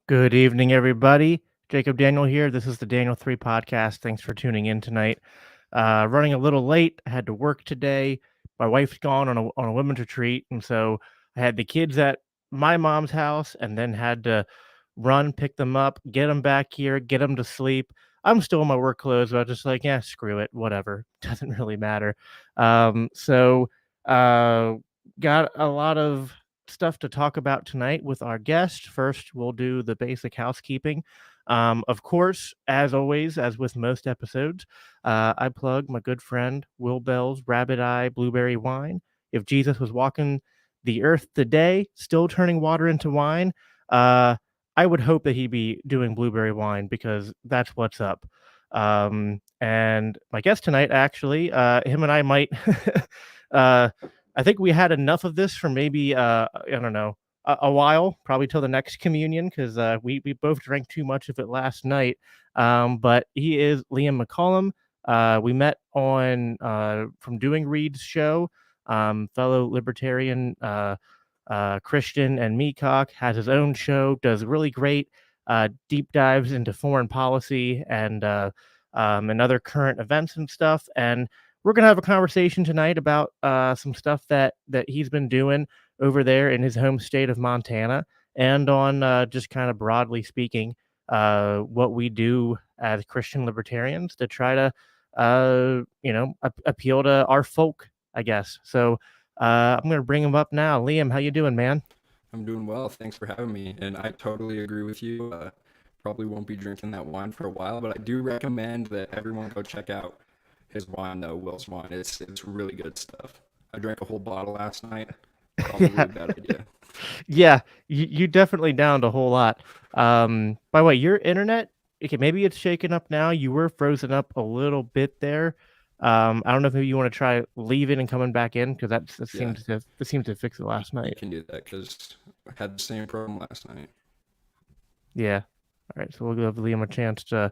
Good evening, everybody. Jacob Daniel here. This is the Daniel 3 podcast. Thanks for tuning in tonight. Running a little late. I had to work today. My wife's gone on a women's retreat, and so I had the kids at my mom's house and then had to run, pick them up, get them back here, get them to sleep. I'm still in my work clothes, but I was just like, yeah, screw it. Whatever. Doesn't really matter. So uh, got a lot of stuff to talk about tonight with our guest. First, we'll do the basic housekeeping. Of course, as always, as with most episodes, I plug my good friend Will Bell's Rabbit Eye Blueberry Wine. If Jesus was walking the earth today, still turning water into wine, I would hope that he'd be doing blueberry wine because that's what's up. And my guest tonight, actually, him and I might uh, I think we had enough of this for maybe I don't know a while, probably till the next communion, because we both drank too much of it last night. But he is Liam McCollum. We met on from doing Reed's show. Fellow libertarian Christian and Meacock has his own show. Does really great deep dives into foreign policy and other current events and stuff. And we're gonna have a conversation tonight about some stuff that he's been doing over there in his home state of Montana, and on just kind of broadly speaking, what we do as Christian libertarians to try to appeal to our folk, I guess. So I'm gonna bring him up now. Liam, how you doing, man? I'm doing well. Thanks for having me. And I totally agree with you. Probably won't be drinking that wine for a while, but I do recommend that everyone go check out his wine, though, Will's wine. It's really good stuff. I drank a whole bottle last night. Probably Yeah, a bad idea. yeah, you definitely downed a whole lot. By the way, your internet, okay, maybe it's shaken up now. You were frozen up a little bit there. I don't know if maybe you want to try leaving and coming back in because Yeah, that seems to fix it last you night. can do that because I had the same problem last night. Yeah. All right, so we'll give Liam a chance to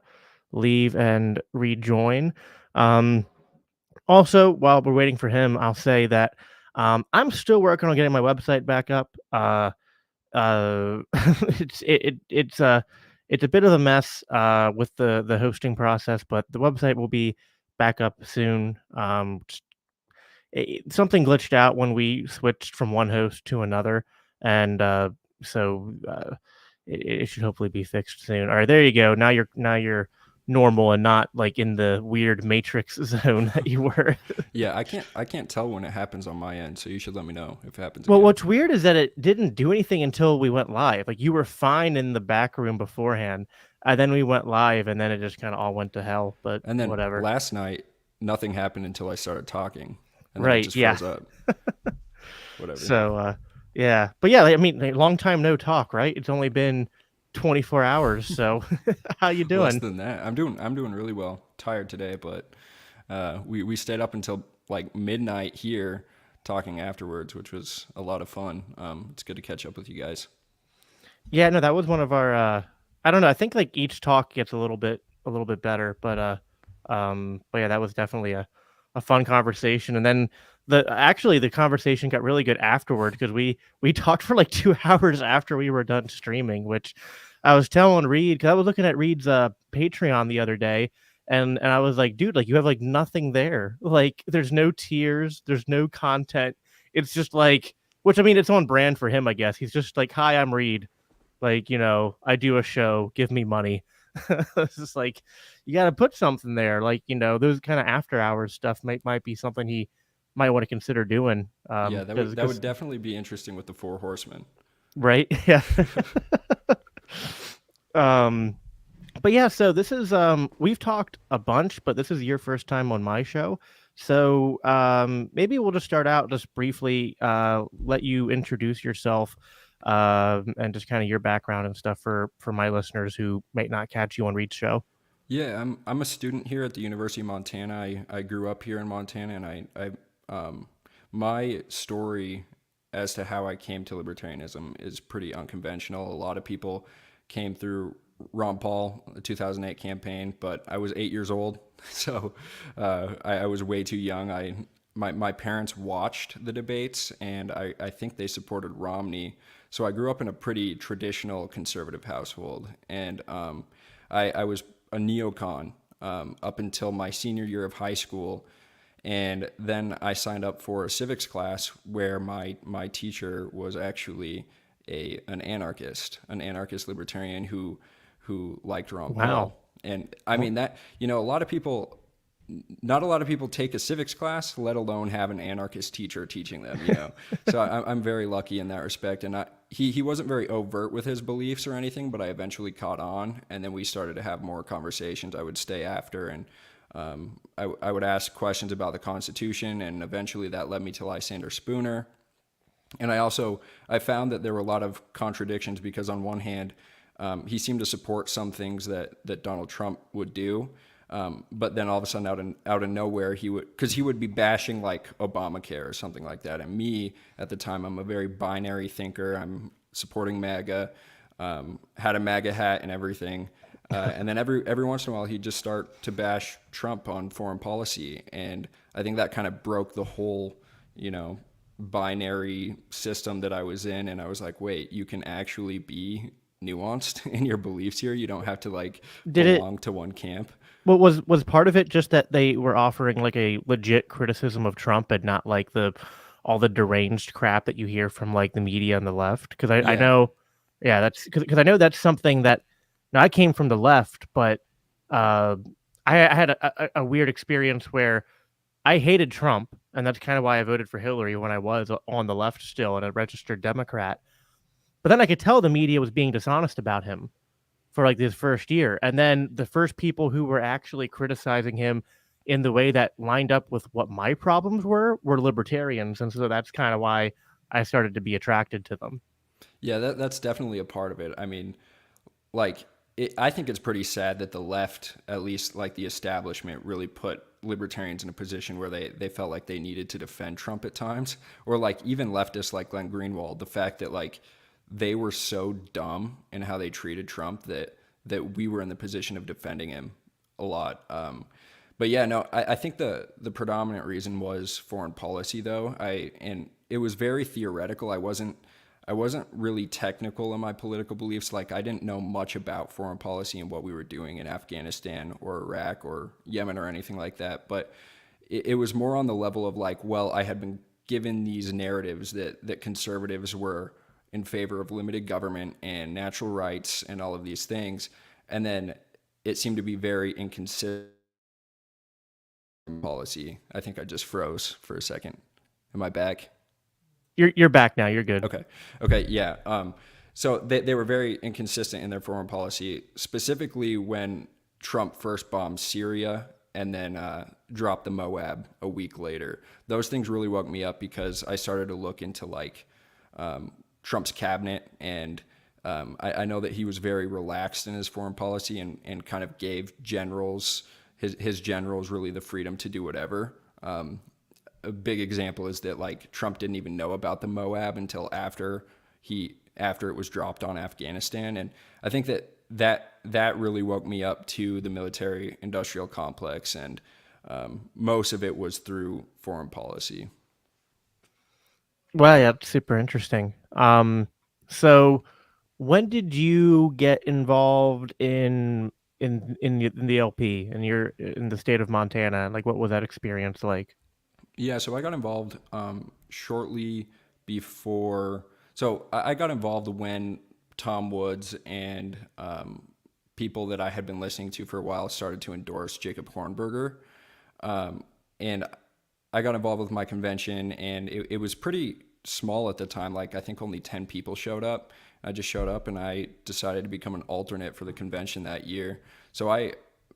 leave and rejoin. Um, Also, while we're waiting for him, I'll say that I'm still working on getting my website back up. It's it's a bit of a mess with the hosting process, but the website will be back up soon. Something glitched out when we switched from one host to another, and so it should hopefully be fixed soon. All right, there you go. Now you're normal and not like in the weird matrix zone that you were. Yeah, I can't tell when it happens on my end, so you should let me know if it happens Well, again. what's weird is that it didn't do anything until we went live. Like you were fine in the back room beforehand, and then we went live, and then it just kind of all went to hell. But And then whatever. last night, nothing happened until I started talking, and then it Right? just Yeah. froze up. Whatever. So, yeah, but yeah, I mean, a long time no talk, right? It's only been 24 hours. So, how you Less doing? than that. I'm doing really well. Tired today, but we stayed up until like midnight here talking afterwards, which was a lot of fun. It's good to catch up with you guys. Yeah, no, that was one of our. I don't know. I think like each talk gets a little bit better, but yeah, that was definitely a fun conversation. And then the conversation got really good afterward because we talked for like 2 hours after we were done streaming, which I was telling Reed because I was looking at Reed's Patreon the other day, and I was like, dude, like you have like nothing there. Like there's no tiers, there's no content. It's just like, which I mean, it's on brand for him, I guess. He's just like, hi, I'm Reed. Like, I do a show, give me money. It's just like you got to put something there. Like, those kind of after hours stuff might be something he might want to consider doing. Yeah, that would that Because would definitely be interesting with the Four Horsemen. right, yeah. um, but yeah, so this is we've talked a bunch, but this is your first time on my show. So maybe we'll just start out just briefly, let you introduce yourself, and just kind of your background and stuff for my listeners who might not catch you on Reed's show. Yeah, I'm a student here at the University of Montana. I grew up here in Montana, and my story as to how I came to libertarianism is pretty unconventional. A lot of people came through Ron Paul, the 2008 campaign, but I was 8 years old, so I was way too young. my parents watched the debates, and I think they supported Romney. So I grew up in a pretty traditional conservative household, and I was a neocon up until my senior year of high school. And then I signed up for a civics class where my teacher was actually an anarchist libertarian who liked Ron Wow. Paul. And I mean that, a lot of people, not a lot of people take a civics class, let alone have an anarchist teacher teaching them. So I'm very lucky in that respect. And he wasn't very overt with his beliefs or anything, but I eventually caught on, and then we started to have more conversations. I would stay after, and I would ask questions about the Constitution, and eventually that led me to Lysander Spooner. And I found that there were a lot of contradictions because on one hand, he seemed to support some things that Donald Trump would do. But then all of a sudden out of nowhere, he would be bashing like Obamacare or something like that. And me at the time, I'm a very binary thinker. I'm supporting MAGA, had a MAGA hat and everything. And then every once in a while, he'd just start to bash Trump on foreign policy. And I think that kind of broke the whole, binary system that I was in. And I was like, wait, you can actually be nuanced in your beliefs here. You don't have to like belong to one camp. What was part of it just that they were offering like a legit criticism of Trump and not like all the deranged crap that you hear from like the media on the left? Because I know, yeah, that's because I know that's something that. Now I came from the left, but I had a weird experience where I hated Trump, and that's kind of why I voted for Hillary when I was on the left still and a registered Democrat. But then I could tell the media was being dishonest about him for like this first year. And then the first people who were actually criticizing him in the way that lined up with what my problems were libertarians. And so that's kind of why I started to be attracted to them. Yeah, that's definitely a part of it. I mean, like, I think it's pretty sad that the left, at least like the establishment, really put libertarians in a position where they felt like they needed to defend Trump at times, or like even leftists like Glenn Greenwald, the fact that like they were so dumb in how they treated Trump that we were in the position of defending him a lot. But yeah, no, I think the predominant reason was foreign policy, though. And it was very theoretical. I wasn't really technical in my political beliefs. Like, I didn't know much about foreign policy and what we were doing in Afghanistan or Iraq or Yemen or anything like that. But it was more on the level of like, well, I had been given these narratives that conservatives were in favor of limited government and natural rights and all of these things. And then it seemed to be very inconsistent policy. I think I just froze for a second. Am I back? You're back now. You're good. Okay. Yeah. So they were very inconsistent in their foreign policy, specifically when Trump first bombed Syria and then dropped the Moab a week later. Those things really woke me up because I started to look into like Trump's cabinet, and I know that he was very relaxed in his foreign policy and kind of gave his generals really the freedom to do whatever. A big example is that like Trump didn't even know about the Moab until after it was dropped on Afghanistan. And I think that really woke me up to the military industrial complex. And most of it was through foreign policy. Well, yeah, that's super interesting. So when did you get involved in the LP and you're in the state of Montana? Like, what was that experience like? Yeah, so I got involved shortly before. So I got involved when Tom Woods and people that I had been listening to for a while started to endorse Jacob Hornberger. And I got involved with my convention, and it was pretty small at the time. Like, I think only 10 people showed up. I just showed up, and I decided to become an alternate for the convention that year. So I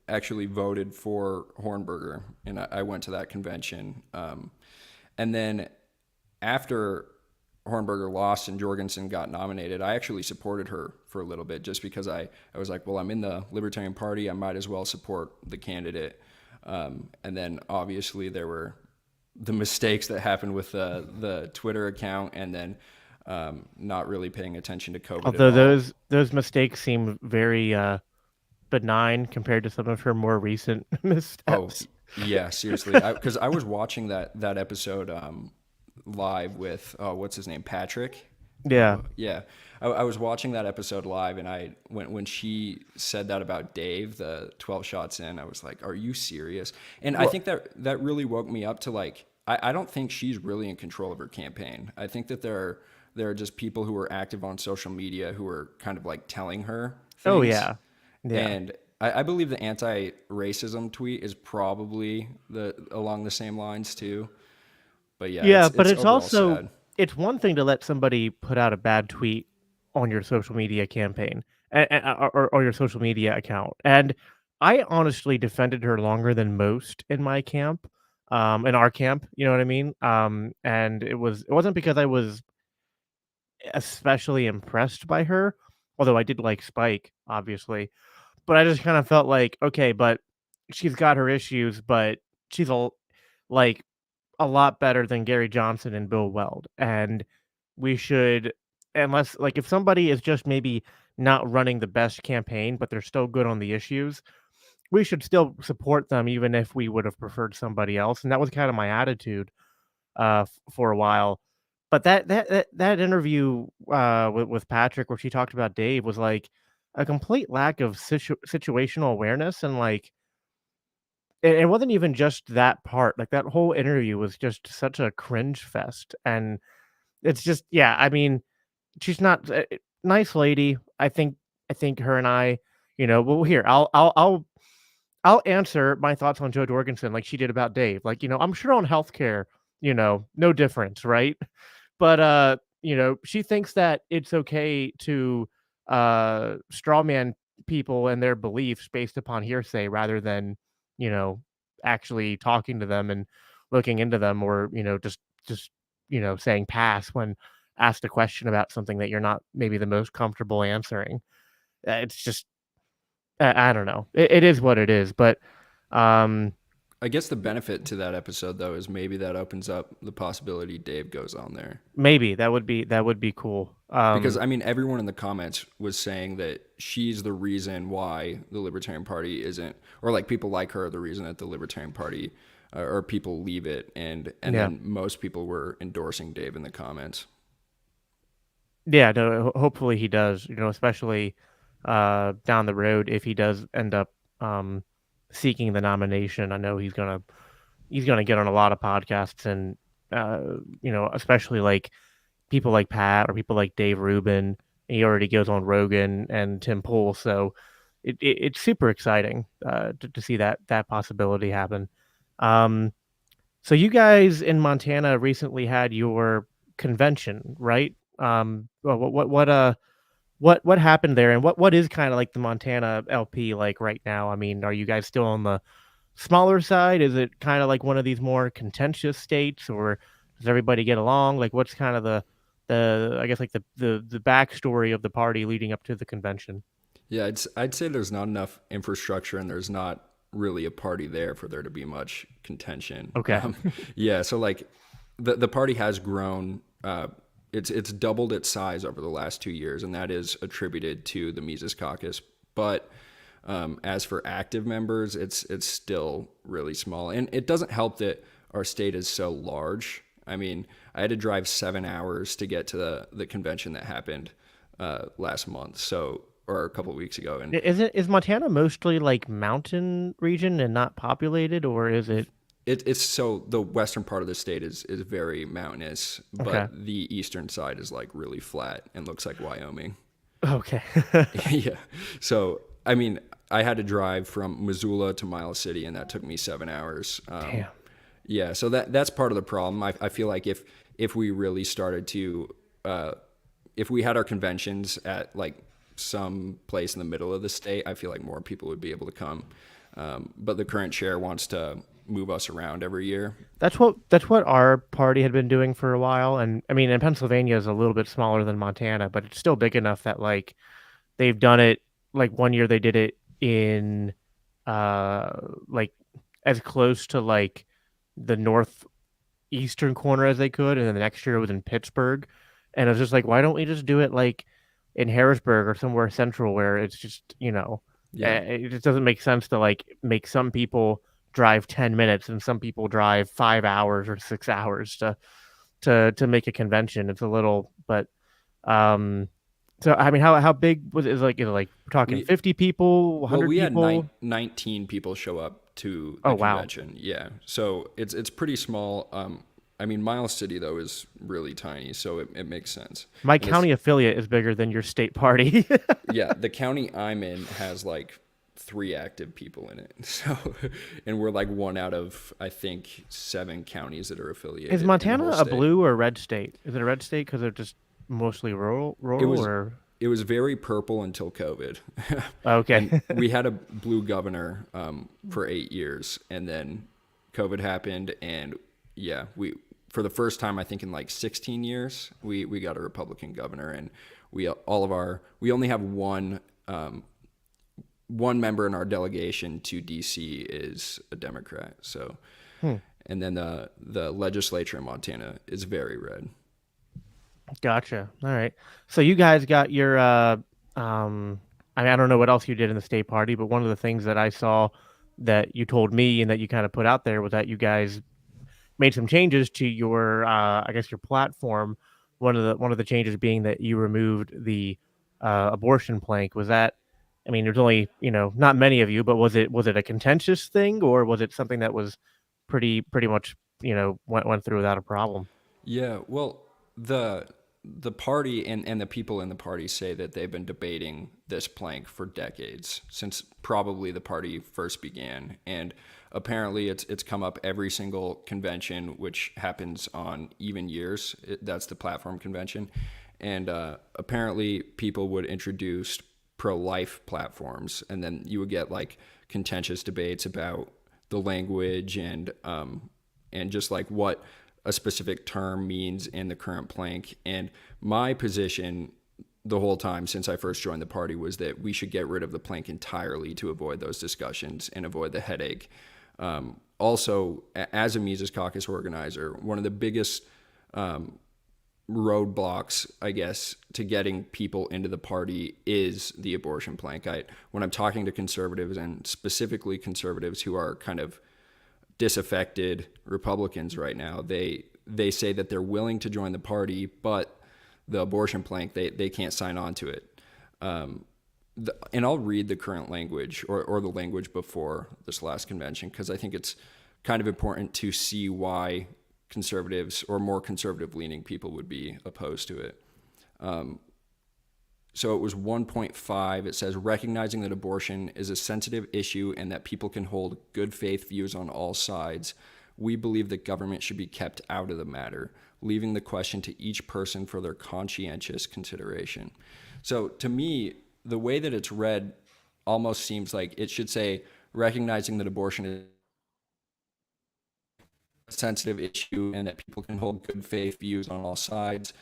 actually voted for Hornberger, and I went to that convention. And then after Hornberger lost and Jorgensen got nominated, I actually supported her for a little bit just because I was like, well, I'm in the Libertarian Party. I might as well support the candidate. And then obviously there were the mistakes that happened with the Twitter account, and then not really paying attention to COVID. Although those mistakes seem very benign compared to some of her more recent missteps. Yeah, seriously. Because I was watching that episode live with what's his name, Patrick. Yeah. Yeah, I was watching that episode live, and when she said that about Dave, the 12 shots in, I was like, "Are you serious?" And I Well, think that really woke me up to like, I don't think she's really in control of her campaign. I think that there are just people who are active on social media who are kind of like telling her oh things, yeah. Yeah. and I believe the anti-racism tweet is probably the along the same lines too. But yeah, Yeah, but it's it's overall also sad. it's one thing to let somebody put out a bad tweet on your social media campaign or your social media account. And I honestly defended her longer than most in my camp, in our camp, you know what I mean? And it wasn't because I was especially impressed by her, although I did like Spike, obviously. But I just kind of felt like, okay, but she's got her issues, but she's like a lot better than Gary Johnson and Bill Weld. And we should, unless like if somebody is just maybe not running the best campaign, but they're still good on the issues, we should still support them even if we would have preferred somebody else. And that was kind of my attitude for a while. But that interview with Patrick where she talked about Dave was like a complete lack of situational awareness and like it wasn't even just that part. Like that whole interview was just such a cringe fest, and it's just yeah. I mean, she's not nice lady. I think her and I, you know. Well, here I'll answer my thoughts on Joe Jorgensen like she did about Dave. Like, you know, I'm sure on healthcare, you know, no difference, right? But you know, she thinks that it's okay to strawman people and their beliefs based upon hearsay rather than, you know, actually talking to them and looking into them or, you know, just you know, saying pass when asked a question about something that you're not maybe the most comfortable answering. It's just I don't know. It is what it is, but um I guess the benefit to that episode though is maybe that opens up the possibility Dave goes on there. maybe that would be cool. Because I mean everyone in the comments was saying that she's the reason why the Libertarian Party isn't, or like people like her are the reason that the Libertarian Party or people leave it, and Yeah. then most people were endorsing Dave in the comments. Yeah, no, hopefully he does, you know, especially down the road if he does end up seeking the nomination. I know he's gonna get on a lot of podcasts and you know, especially like people like Pat or people like Dave Rubin. He already goes on Rogan and Tim Pool, so it's super exciting to see that possibility happen. Um, so you guys in Montana recently had your convention, right? Well, what happened there, and what is kind of like the Montana LP like right now? I mean, are you guys still on the smaller side? Is it kind of like one of these more contentious states, or does everybody get along? Like, what's kind of the I guess like the backstory of the party leading up to the convention? Yeah, I'd say there's not enough infrastructure and there's not really a party there for there to be much contention. Okay, Yeah, so like the party has grown. It's doubled its size over the last 2 years, and that is attributed to the Mises Caucus. But as for active members, it's still really small, and it doesn't help that our state is so large. I mean, I had to drive 7 hours to get to the convention that happened last month, so or a couple of weeks ago, and is Montana mostly like mountain region and not populated, or is it it's so the western part of the state is very mountainous, okay? but the eastern side is like really flat and looks like Wyoming. Okay, Yeah. So, I mean, I had to drive from Missoula to Miles City, and that took me 7 hours. damn. Yeah. So that's part of the problem. I feel like if we really started to, if we had our conventions at like some place in the middle of the state, I feel like more people would be able to come. But the current chair wants to move us around every year. That's what our party had been doing for a while, and I mean, in Pennsylvania is a little bit smaller than Montana, but it's still big enough that like they've done it. Like one year they did it in uh like as close to like the northeastern corner as they could, and then the next year it was in Pittsburgh, and it was just like, why don't we just do it like in Harrisburg or somewhere central where it's just you know Yeah. it just doesn't make sense to like make some people drive 10 minutes, and some people drive 5 hours or 6 hours to make a convention. It's a little, but um, so I mean, how big was it? Is it like we're talking We 50 people, Well, 100 we had people? 19 people show up to Oh the wow. convention. Yeah, so it's pretty small. I mean, Miles City though is really tiny, so it makes sense. My And it's county affiliate is bigger than your state party. Yeah, the county I'm in has like 3 active people in it. So, and we're like one out of I think 7 counties that are Is affiliated in the Montana whole a state. blue or red state? Is it a red state because they're just mostly It rural was or it was very purple until COVID, okay? and we had a blue governor for 8 years, and then COVID happened, and yeah, we for the first time I think in like 16 years we got a Republican governor, and we only have one member in our delegation to DC is a Democrat. So, Hmm. and then the legislature in Montana is very red. Gotcha. All right. So you guys got your um I mean, I don't know what else you did in the state party, but one of the things that I saw that you told me and that you kind of put out there was that you guys made some changes to your I guess your platform. One of the changes being that you removed the abortion plank. Was that, I mean, there's only, not many of you, but was it a contentious thing, or was it something that was pretty much, went through without a problem? Yeah, well, the the party and the people in the party say that they've been debating this plank for decades, since probably the party first began. And apparently it's come up every single convention, which happens on even years. That's the platform convention. And apparently people would introduce pro-life platforms, and then you would get like contentious debates about the language and just like what a specific term means in the current plank. And my position the whole time since I first joined the party was that we should get rid of the plank entirely to avoid those discussions and avoid the headache. Also, as a Mises Caucus organizer, one of the biggest roadblocks, I guess, to getting people into the party is the abortion plank. When I'm talking to conservatives, and specifically conservatives who are kind of disaffected Republicans right now, they say that they're willing to join the party, but the abortion plank, they can't sign on to it. And I'll read the current language or the language before this last convention, because I think it's kind of important to see why conservatives or more conservative leaning people would be opposed to it. So it was 1.5. It says, recognizing that abortion is a sensitive issue and that people can hold good faith views on all sides, we believe that government should be kept out of the matter, leaving the question to each person for their conscientious consideration. So to me, the way that it's read almost seems like it should say, recognizing that abortion is a sensitive issue and that people can hold good faith views on all sides,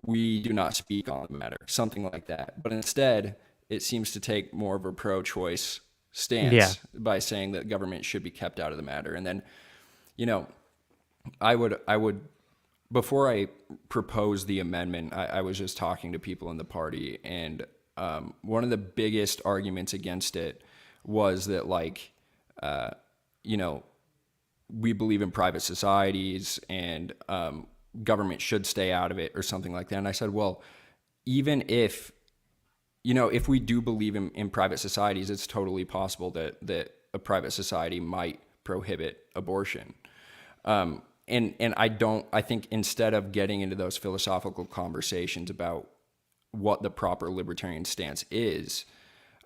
we do not speak on the matter, something like that. But instead, it seems to take more of a pro-choice Yeah. stance by saying that government should be kept out of the matter. And then, you know, I would before I proposed the amendment, I was just talking to people in the party, and one of the biggest arguments against it was that, like, you know, we believe in private societies and government should stay out of it or something like that. And I said, well, even if, if we do believe in private societies, it's totally possible that a private society might prohibit abortion. And I think instead of getting into those philosophical conversations about what the proper libertarian stance is,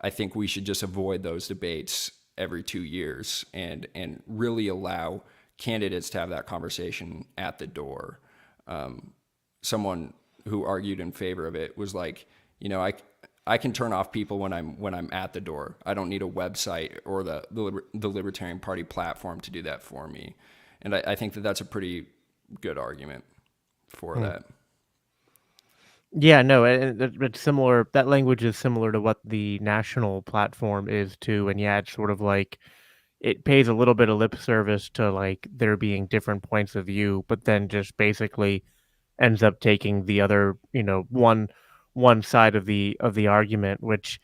I think we should just avoid those debates every 2 years and really allow candidates to have that conversation at the door. Someone who argued in favor of it was like, I can turn off people when I'm at the door. I don't need a website or the Libertarian Party platform to do that for me. And I think that that's a pretty good argument for that. Yeah, no, it's similar. That language is similar to what the national platform is too. And yeah, it's sort of like it pays a little bit of lip service to like there being different points of view, but then just basically ends up taking the other, one side of the argument, which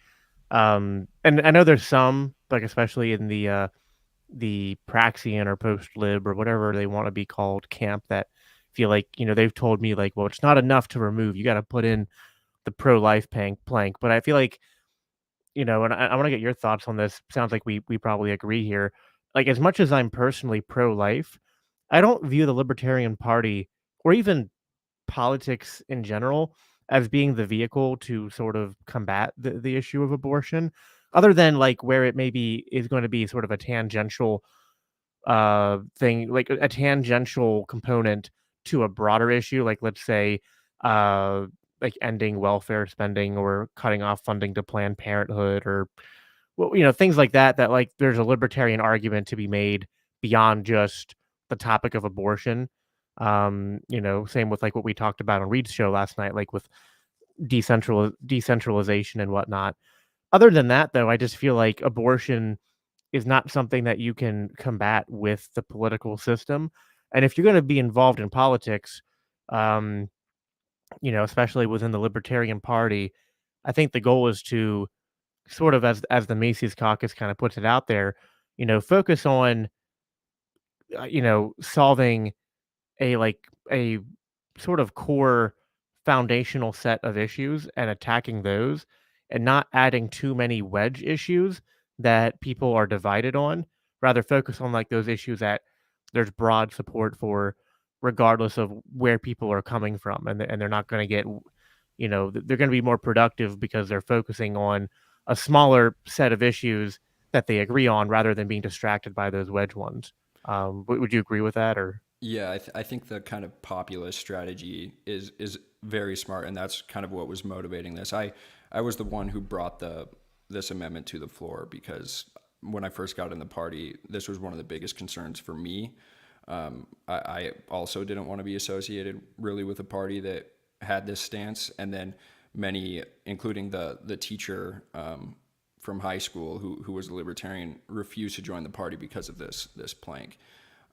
and I know there's some, like especially in the the Praxian or post-lib or whatever they want to be called camp that feel like, they've told me like, well, it's not enough to remove. You got to put in the pro-life plank. But I feel like, and I want to get your thoughts on this. Sounds like we probably agree here. Like as much as I'm personally pro-life, I don't view the Libertarian Party or even politics in general as being the vehicle to sort of combat the issue of abortion, other than like where it maybe is going to be sort of a tangential thing, like a tangential component to a broader issue, like let's say like ending welfare spending or cutting off funding to Planned Parenthood or well, things like that, that like there's a libertarian argument to be made beyond just the topic of abortion. Same with like what we talked about on Reed's show last night, like with decentralization and whatnot. Other than that, though, I just feel like abortion is not something that you can combat with the political system. And if you're going to be involved in politics, um, especially within the Libertarian Party, I think the goal is to sort of as the Macy's caucus kind of puts it out there, focus on solving a sort of core foundational set of issues and attacking those and not adding too many wedge issues that people are divided on. Rather focus on like those issues that there's broad support for regardless of where people are coming from and they're not going to get they're going to be more productive because they're focusing on a smaller set of issues that they agree on rather than being distracted by those wedge ones. Would you agree with that or Yeah, I think the kind of populist strategy is very smart, and that's kind of what was motivating this. I was the one who brought this amendment to the floor because when I first got in the party, this was one of the biggest concerns for me. I also didn't want to be associated really with a party that had this stance, and then many, including the teacher from high school who was a libertarian, refused to join the party because of this plank.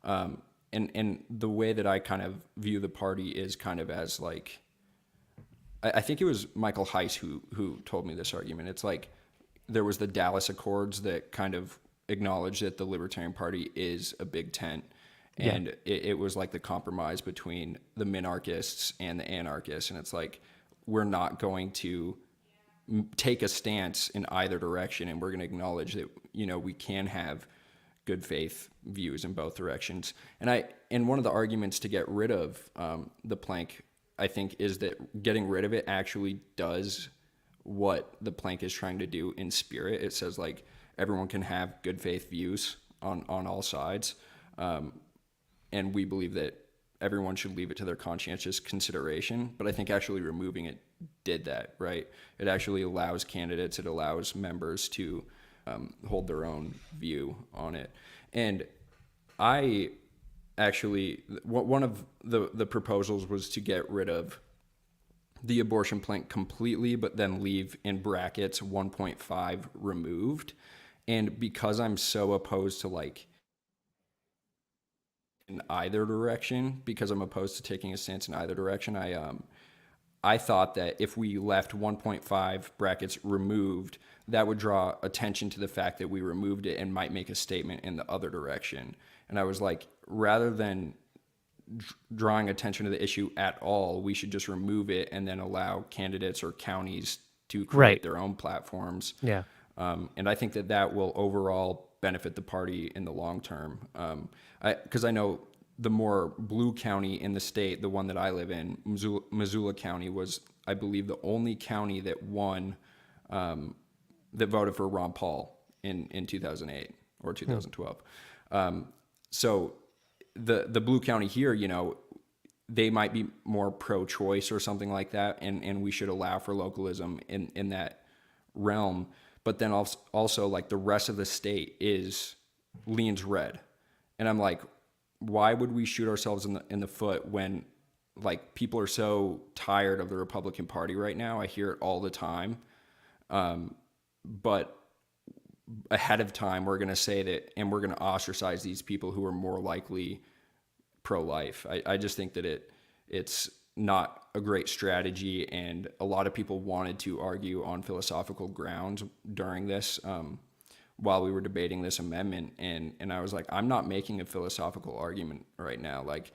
And the way that I kind of view the party is kind of as like, I think it was Michael Heiss who told me this argument. It's like there was the Dallas Accords that kind of acknowledged that the Libertarian Party is a big tent. yeah. And it was like the compromise between the minarchists and the anarchists. And it's like, we're not going to take a stance in either direction. And we're going to acknowledge that, we can have good faith views in both directions. And one of the arguments to get rid of the plank, I think, is that getting rid of it actually does what the plank is trying to do in spirit. It says like everyone can have good faith views on all sides. And we believe that everyone should leave it to their conscientious consideration. But I think actually removing it did that, right? It actually allows candidates, it allows members to hold their own view on it. And I actually, one of the proposals was to get rid of the abortion plank completely, but then leave in brackets 1.5 removed. And because I'm so opposed to like in either direction, because I'm opposed to taking a stance in either direction, I thought that if we left 1.5 brackets removed, that would draw attention to the fact that we removed it and might make a statement in the other direction. And I was like, rather than drawing attention to the issue at all, we should just remove it and then allow candidates or counties to create Right. their own platforms. Yeah. And I think that will overall benefit the party in the long term. Because I know the more blue county in the state, the one that I live in, Missoula County, was, I believe, the only county that won, that voted for Ron Paul in 2008 or 2012. So the blue county here, they might be more pro-choice or something like that, and we should allow for localism in that realm. But then also like the rest of the state leans red, and I'm like, why would we shoot ourselves in the foot when like people are so tired of the Republican Party right now? I hear it all the time, but ahead of time we're going to say that, and we're going to ostracize these people who are more likely pro-life. I just think that it's not a great strategy, and a lot of people wanted to argue on philosophical grounds during this while we were debating this amendment, and I was like, I'm not making a philosophical argument right now. Like,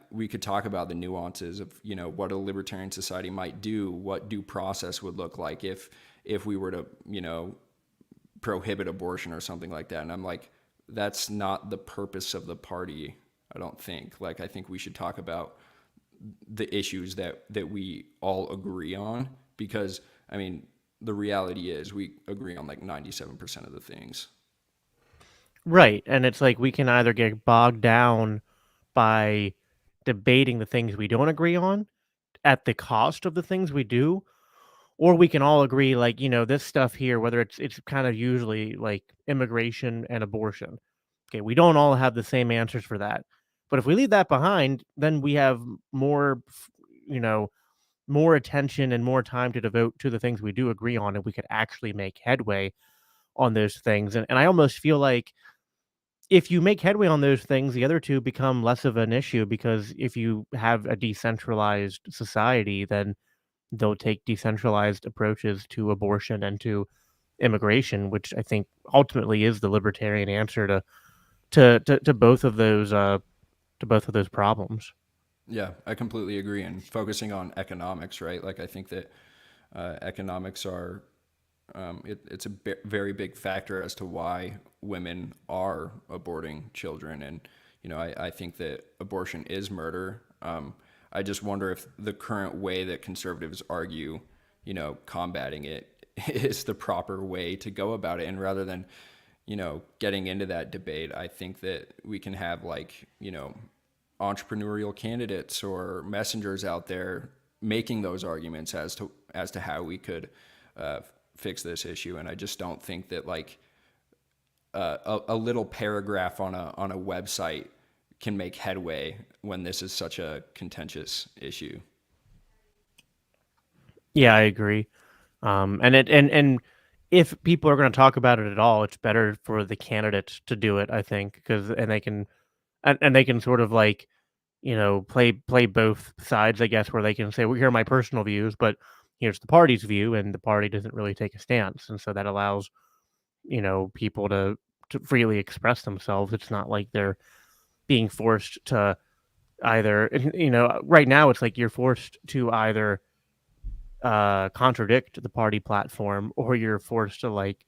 we could talk about the nuances of, you know, what a libertarian society might do, what due process would look like if we were to, you know, prohibit abortion or something like that. And I'm like, that's not the purpose of the party, I don't think. Like, I think we should talk about the issues that we all agree on, because I mean, the reality is we agree on like 97% of the things. Right. And it's like we can either get bogged down by debating the things we don't agree on at the cost of the things we do, or we can all agree, like, you know, this stuff here, whether it's kind of usually like immigration and abortion. Okay, we don't all have the same answers for that. But if we leave that behind, then we have more, you know, more attention and more time to devote to the things we do agree on, and we could actually make headway on those things. And I almost feel like if you make headway on those things, the other two become less of an issue, because if you have a decentralized society, then they'll take decentralized approaches to abortion and to immigration, which I think ultimately is the libertarian answer to both of those problems. Yeah, I completely agree. And focusing on economics, right? Like, I think that economics are it's a very big factor as to why women are aborting children. And you know, I think that abortion is murder. I just wonder if the current way that conservatives argue, you know, combating it is the proper way to go about it. And rather than, you know, getting into that debate, I think that we can have, like, you know, entrepreneurial candidates or messengers out there making those arguments as to how we could fix this issue. And I just don't think that, like, a little paragraph on a website can make headway when this is such a contentious issue. Yeah, I agree. And if people are going to talk about it at all, it's better for the candidates to do it, I think, because and they can sort of, like, you know, play both sides, I guess, where they can say, well, here are my personal views, but here's the party's view, and the party doesn't really take a stance, and so that allows, you know, people to freely express themselves. It's not like they're being forced to either, you know, right now it's like you're forced to either contradict the party platform, or you're forced to, like,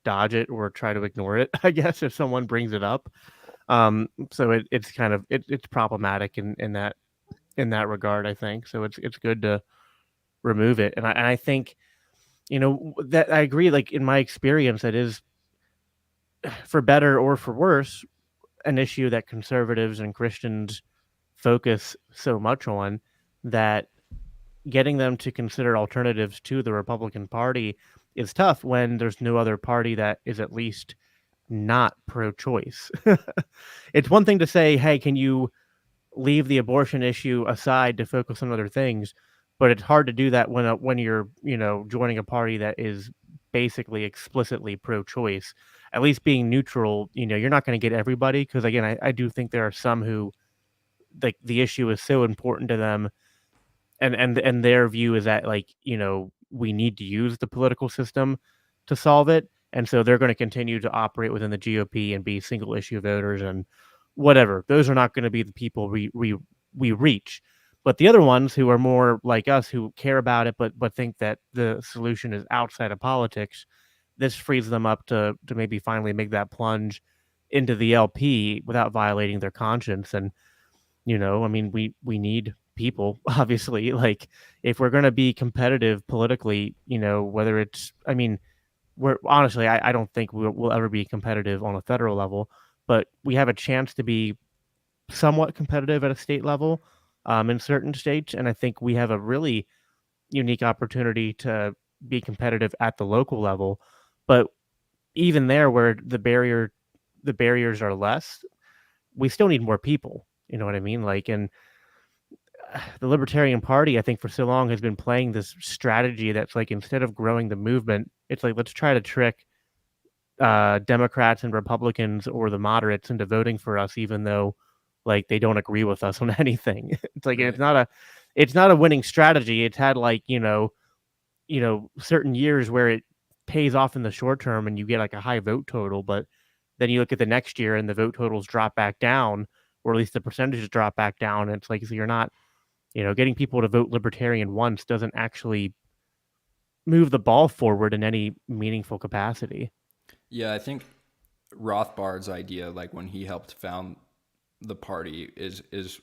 dodge it or try to ignore it, I guess, if someone brings it up. So it's kind of it's problematic in that regard, I think. So it's good to remove it. And I think, you know, that I agree, like, in my experience, it is, for better or for worse, an issue that conservatives and Christians focus so much on, that getting them to consider alternatives to the Republican Party is tough when there's no other party that is at least not pro-choice. It's one thing to say, hey, can you leave the abortion issue aside to focus on other things, but it's hard to do that when you're, you know, joining a party that is basically explicitly pro-choice. At least being neutral, you know, you're not going to get everybody, because again, I do think there are some who, like, the issue is so important to them, and their view is that, like, you know, we need to use the political system to solve it, and so they're going to continue to operate within the GOP and be single issue voters and whatever. Those are not going to be the people we reach. But the other ones who are more like us, who care about it, but think that the solution is outside of politics, this frees them up to maybe finally make that plunge into the LP without violating their conscience. And, you know, I mean, we need people, obviously. Like, if we're going to be competitive politically, you know, whether it's, I mean, we're honestly, I don't think we'll ever be competitive on a federal level, but we have a chance to be somewhat competitive at a state level, in certain states. And I think we have a really unique opportunity to be competitive at the local level. But even there, where the barriers are less, we still need more people. You know what I mean? Like, and the Libertarian Party, I think, for so long has been playing this strategy that's like, instead of growing the movement, it's like, let's try to trick Democrats and Republicans or the moderates into voting for us, even though, like, they don't agree with us on anything. It's like, Right. it's not a winning strategy. It's had, like, you know, certain years where pays off in the short term and you get like a high vote total, but then you look at the next year and the vote totals drop back down, or at least the percentages drop back down. And it's like, so you're not, getting people to vote libertarian once doesn't actually move the ball forward in any meaningful capacity. Yeah, I think Rothbard's idea, like when he helped found the party, is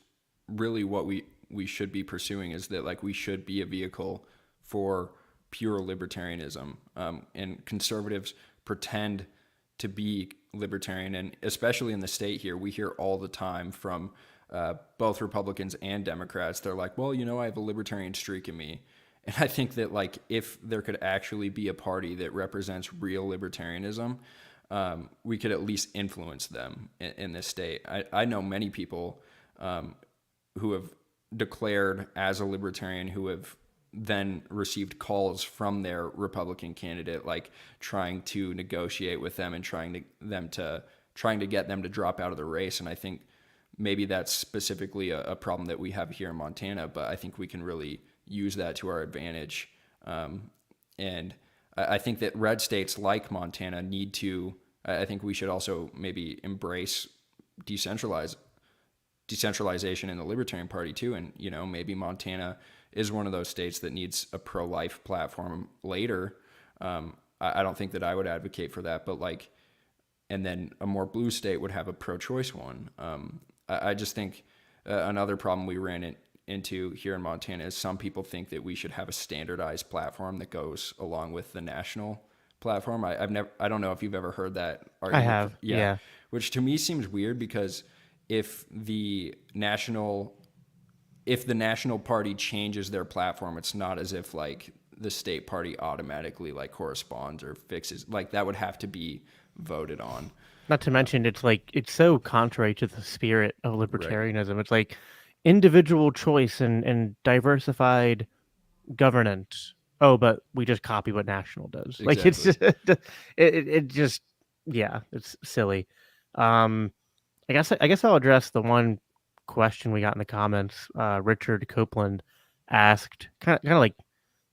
really what we should be pursuing. Is that like we should be a vehicle for pure libertarianism, and conservatives pretend to be libertarian, and especially in the state here, we hear all the time from both Republicans and Democrats. They're like, well, I have a libertarian streak in me. And I think that like if there could actually be a party that represents real libertarianism, we could at least influence them in this state. I know many people who have declared as a libertarian who have then received calls from their Republican candidate, like trying to negotiate with them and trying to get them to drop out of the race. And I think maybe that's specifically a problem that we have here in Montana, but I think we can really use that to our advantage. And I think that red states like Montana need to, I think we should also maybe embrace decentralization in the Libertarian Party too. And, maybe Montana is one of those states that needs a pro-life platform later. I don't think that I would advocate for that, but and then a more blue state would have a pro-choice one. I just think another problem we ran into here in Montana is some people think that we should have a standardized platform that goes along with the national platform. I don't know if you've ever heard that argument. I have, yeah. Which to me seems weird, because if the national party changes their platform, it's not as if like the state party automatically like corresponds or fixes. Like that would have to be voted on. Not to mention, it's so contrary to the spirit of libertarianism. Right. It's like individual choice and diversified governance. Oh, but we just copy what national does. Exactly. Like it's just, it just, yeah, it's silly. I guess I'll address the one question we got in the comments. Richard Copeland asked, kind of like,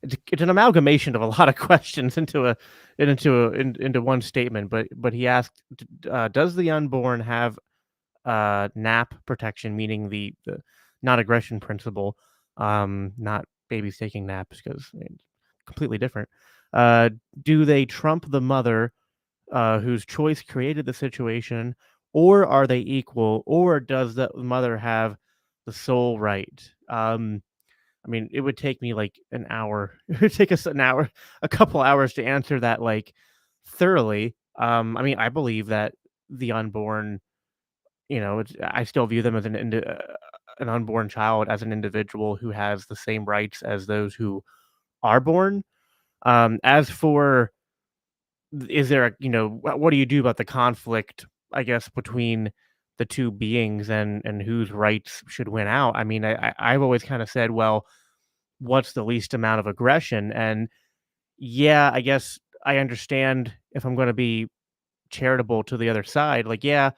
it's an amalgamation of a lot of questions into one statement. But he asked, does the unborn have NAP protection, meaning the non-aggression principle, not babies taking naps, because completely different. Do they trump the mother whose choice created the situation, or are they equal, or does the mother have the sole right? I mean, it would take me like an hour. It would take us a couple hours to answer that like thoroughly. I mean, I believe that the unborn, I still view them as an unborn child as an individual who has the same rights as those who are born. As for, is there what do you do about the conflict, I guess, between the two beings and whose rights should win out? I mean, I've always kind of said, well, what's the least amount of aggression? And yeah, I guess I understand if I'm going to be charitable to the other side, like, yeah,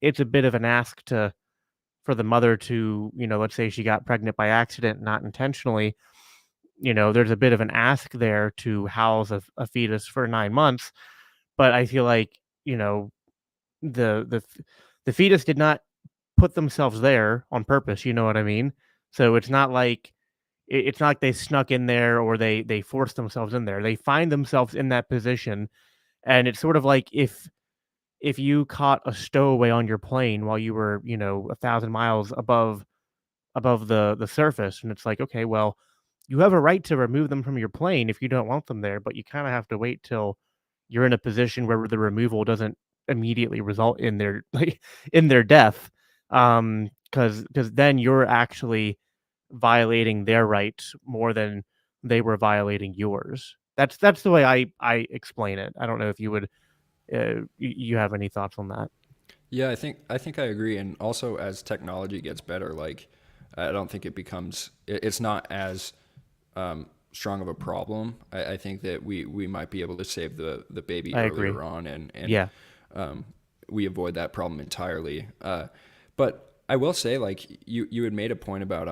it's a bit of an ask for the mother to, let's say she got pregnant by accident, not intentionally. There's a bit of an ask there to house a fetus for 9 months. But I feel like, the fetus did not put themselves there on purpose. You know what I mean? So it's not like they snuck in there or they forced themselves in there. They find themselves in that position. And it's sort of like if you caught a stowaway on your plane while you were, 1,000 miles above the surface, and it's like, okay, well, you have a right to remove them from your plane if you don't want them there, but you kind of have to wait till you're in a position where the removal doesn't immediately result in their in their death, because then you're actually violating their rights more than they were violating yours. That's the way I explain it. I don't know if you would you have any thoughts on that. Yeah, I think I agree. And also, as technology gets better, like I don't think it's not as strong of a problem. I think that we might be able to save the baby earlier on, and yeah, we avoid that problem entirely. But I will say, like you had made a point about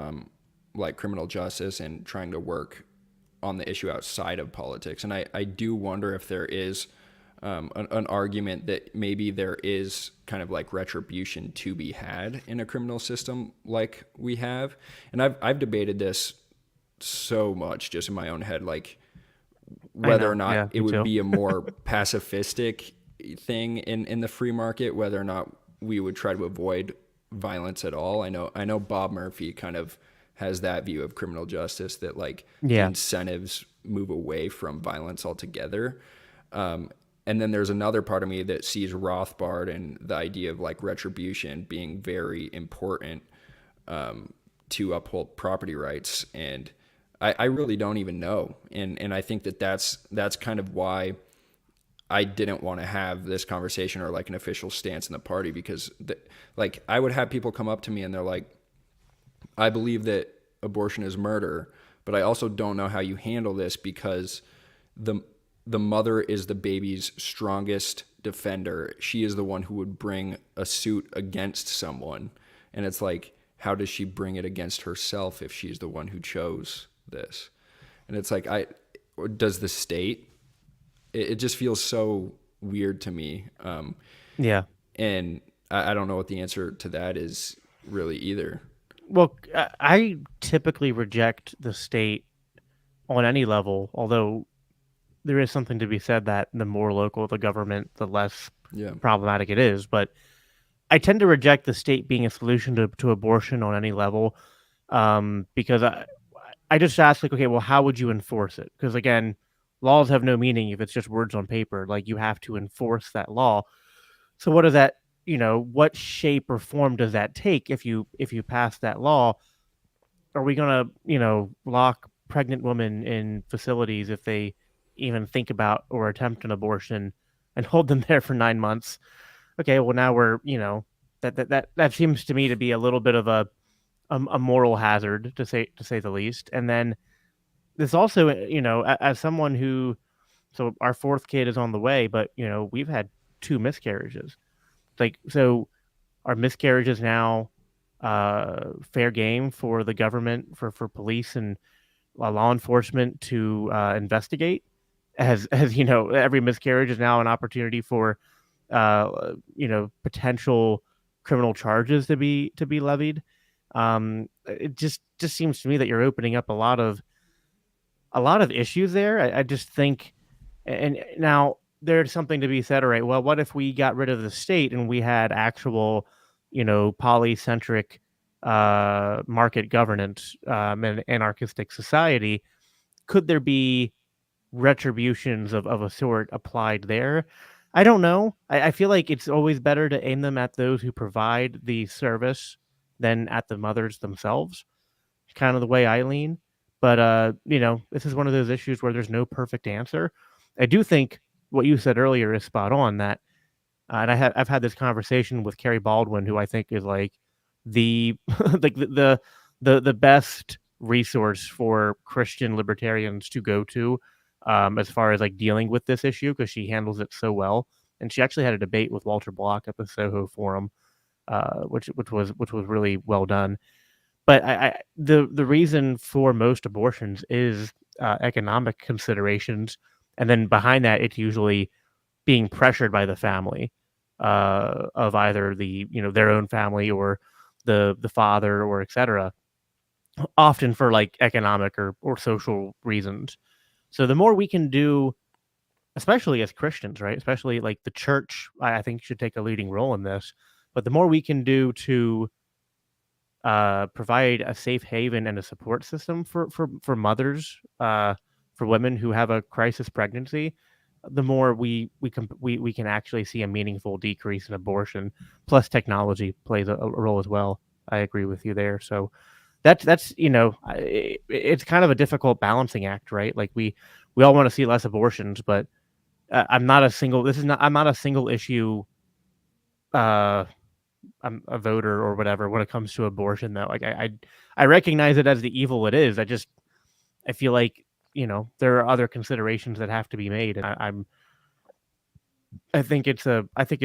like criminal justice and trying to work on the issue outside of politics. And I do wonder if there is an argument that maybe there is kind of like retribution to be had in a criminal system like we have. And I've debated this so much just in my own head, like whether or not it would be a more pacifistic thing in the free market, whether or not we would try to avoid violence at all. I know Bob Murphy kind of has that view of criminal justice, that like the incentives move away from violence altogether. And then there's another part of me that sees Rothbard and the idea of like retribution being very important to uphold property rights. And I really don't even know. And I think that's kind of why I didn't want to have this conversation or like an official stance in the party, because like I would have people come up to me and they're like, I believe that abortion is murder, but I also don't know how you handle this because the mother is the baby's strongest defender. She is the one who would bring a suit against someone. And it's like, how does she bring it against herself if she's the one who chose this? And it's like, does the state? It just feels so weird to me. And I don't know what the answer to that is really either. Well, I typically reject the state on any level, although there is something to be said that the more local the government, the less problematic it is. But I tend to reject the state being a solution to abortion on any level, because I just ask, like, okay, well, how would you enforce it? Because again, laws have no meaning if it's just words on paper. Like, you have to enforce that law. So what does that, what shape or form does that take if you pass that law? Are we going to, lock pregnant women in facilities if they even think about or attempt an abortion and hold them there for 9 months? Okay, well, now we're, that seems to me to be a little bit of a moral hazard, to say the least. And then this also, as someone who, so our fourth kid is on the way, but we've had 2 miscarriages. Like, so are miscarriages now fair game for the government, for police and law enforcement to investigate? As every miscarriage is now an opportunity for potential criminal charges to be levied. It just seems to me that you're opening up a lot of issues there. I just think, and now there's something to be said. All right, well, what if we got rid of the state and we had actual, polycentric market governance and anarchistic society? Could there be retributions of a sort applied there? I don't know. I feel like it's always better to aim them at those who provide the service than at the mothers themselves. Kind of the way I lean. But this is one of those issues where there's no perfect answer. I do think what you said earlier is spot on, that and I've had this conversation with Carrie Baldwin, who I think is like the like the best resource for Christian libertarians to go to, as far as like dealing with this issue, because she handles it so well. And she actually had a debate with Walter Block at the Soho Forum, which was really well done. But the reason for most abortions is economic considerations, and then behind that, it's usually being pressured by the family, of either the their own family or the father or etc. Often for like economic or social reasons. So the more we can do, especially as Christians, right? Especially like the church, I think should take a leading role in this. But the more we can do to provide a safe haven and a support system for mothers, for women who have a crisis pregnancy, the more we can actually see a meaningful decrease in abortion. Plus, technology plays a role as well. I agree with you there. So that's it's kind of a difficult balancing act, right? Like we all want to see less abortions, but I'm not a single issue. I'm a voter or whatever when it comes to abortion, though. Like I recognize it as the evil it is. I feel like there are other considerations that have to be made, and I think it's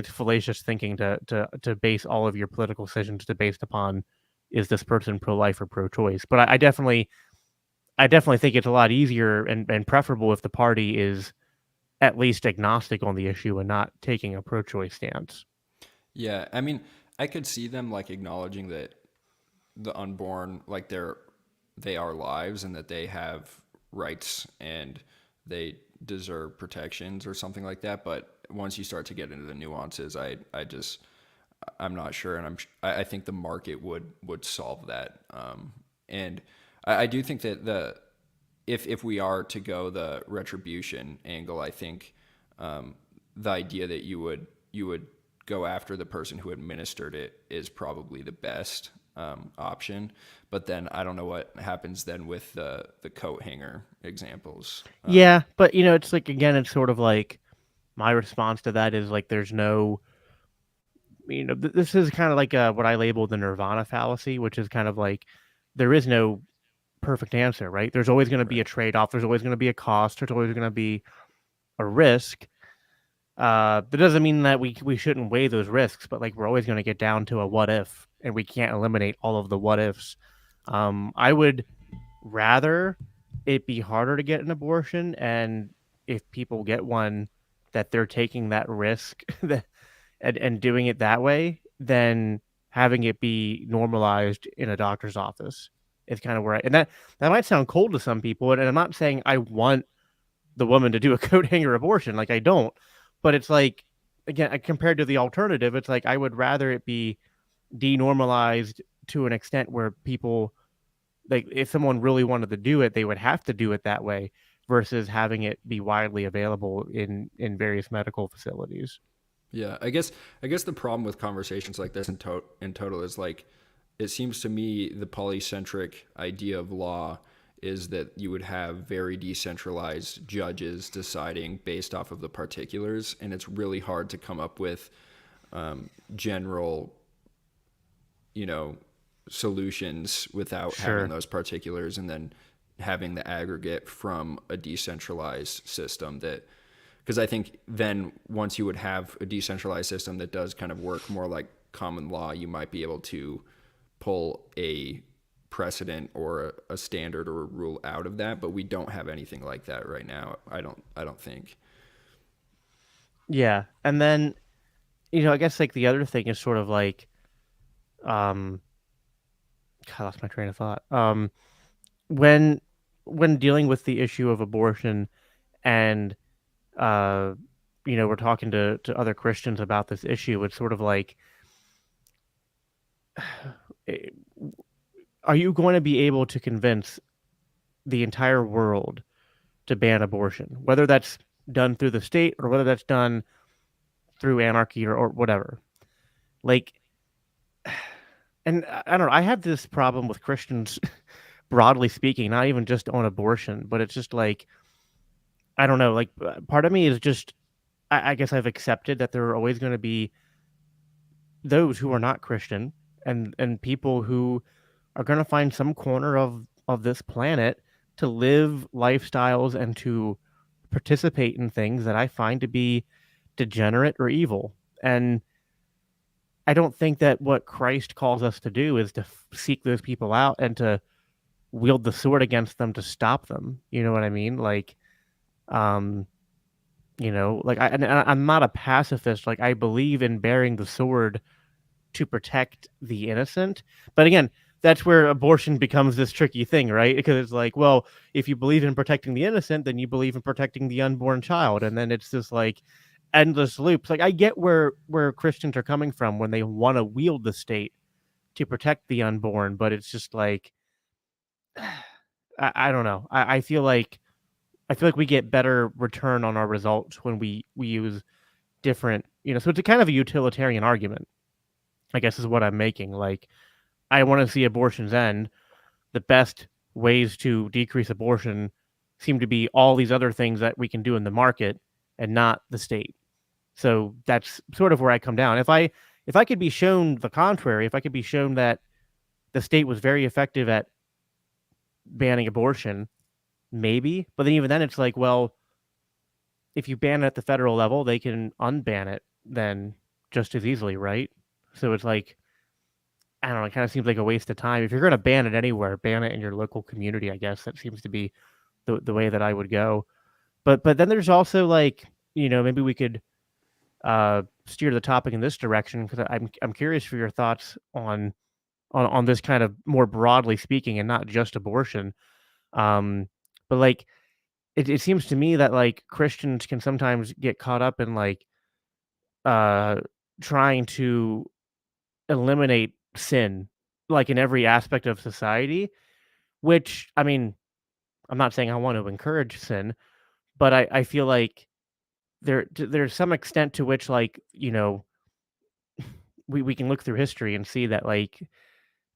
fallacious thinking to base all of your political decisions based upon, is this person pro-life or pro-choice. But I I definitely think it's a lot easier and preferable if the party is at least agnostic on the issue and not taking a pro-choice stance. Yeah, I mean, I could see them like acknowledging that the unborn, like they are lives and that they have rights and they deserve protections or something like that. But once you start to get into the nuances, I'm not sure, and I think the market would solve that. And I do think that if we are to go the retribution angle, I think the idea that you would go after the person who administered it is probably the best option. But then I don't know what happens then with the coat hanger examples. Yeah, but it's like again, it's sort of like my response to that is like there's no, this is kind of like what I label the Nirvana fallacy, which is kind of like there is no perfect answer, right? There's always going to be a Right. trade-off. There's always going to be a cost. There's always going to be a risk. That doesn't mean that we shouldn't weigh those risks, but like we're always going to get down to a what if, and we can't eliminate all of the what ifs. I would rather it be harder to get an abortion, and if people get one, that they're taking that risk that and doing it that way, than having it be normalized in a doctor's office. Is kind of where and that might sound cold to some people, and I'm not saying I want the woman to do a coat hanger abortion, like I don't, but it's like again compared to the alternative, it's like I would rather it be denormalized to an extent where people like if someone really wanted to do it, they would have to do it that way versus having it be widely available in various medical facilities. Yeah, I guess the problem with conversations like this in total is like it seems to me the polycentric idea of law is that you would have very decentralized judges deciding based off of the particulars, and it's really hard to come up with general, you know, solutions without having Sure. those particulars and then having the aggregate from a decentralized system that because I think then once you would have a decentralized system that does kind of work more like common law, you might be able to pull a precedent or a standard or a rule out of that, but we don't have anything like that right now. I don't think. Yeah. And then, I guess like the other thing is sort of like um I lost my train of thought. When dealing with the issue of abortion and uh we're talking to other Christians about this issue, it's sort of like eh, are you going to be able to convince the entire world to ban abortion, whether that's done through the state or whether that's done through anarchy or whatever? Like, and I don't know, I have this problem with Christians broadly speaking, not even just on abortion, but it's just like I don't know, like part of me is just I guess I've accepted that there are always going to be those who are not Christian and people who are going to find some corner of this planet to live lifestyles and to participate in things that I find to be degenerate or evil. And I don't think that what Christ calls us to do is to seek those people out and to wield the sword against them to stop them. You know what I mean? Like, um, like I'm not a pacifist. Like I believe in bearing the sword to protect the innocent. But again, that's where abortion becomes this tricky thing, right? Because it's like, well, if you believe in protecting the innocent, then you believe in protecting the unborn child, and then it's this like endless loops. Like I get where Christians are coming from when they want to wield the state to protect the unborn, but it's just like I don't know. I feel like we get better return on our results when we use different, so it's a kind of a utilitarian argument, I guess is what I'm making. Like I want to see abortions end. The best ways to decrease abortion seem to be all these other things that we can do in the market and not the state. So that's sort of where I come down. If I could be shown the contrary, if I could be shown that the state was very effective at banning abortion, maybe. But then even then it's like, well, if you ban it at the federal level, they can unban it then just as easily, right? So it's like I don't know, it kind of seems like a waste of time. If you're going to ban it anywhere, ban it in your local community. I guess that seems to be the way that I would go. But then there's also like, maybe we could steer the topic in this direction, because I'm curious for your thoughts on this kind of more broadly speaking, and not just abortion. Um, but like it seems to me that like Christians can sometimes get caught up in like uh trying to eliminate sin, like in every aspect of society, which I mean, I'm not saying I want to encourage sin, but I feel like there's some extent to which, like, we can look through history and see that like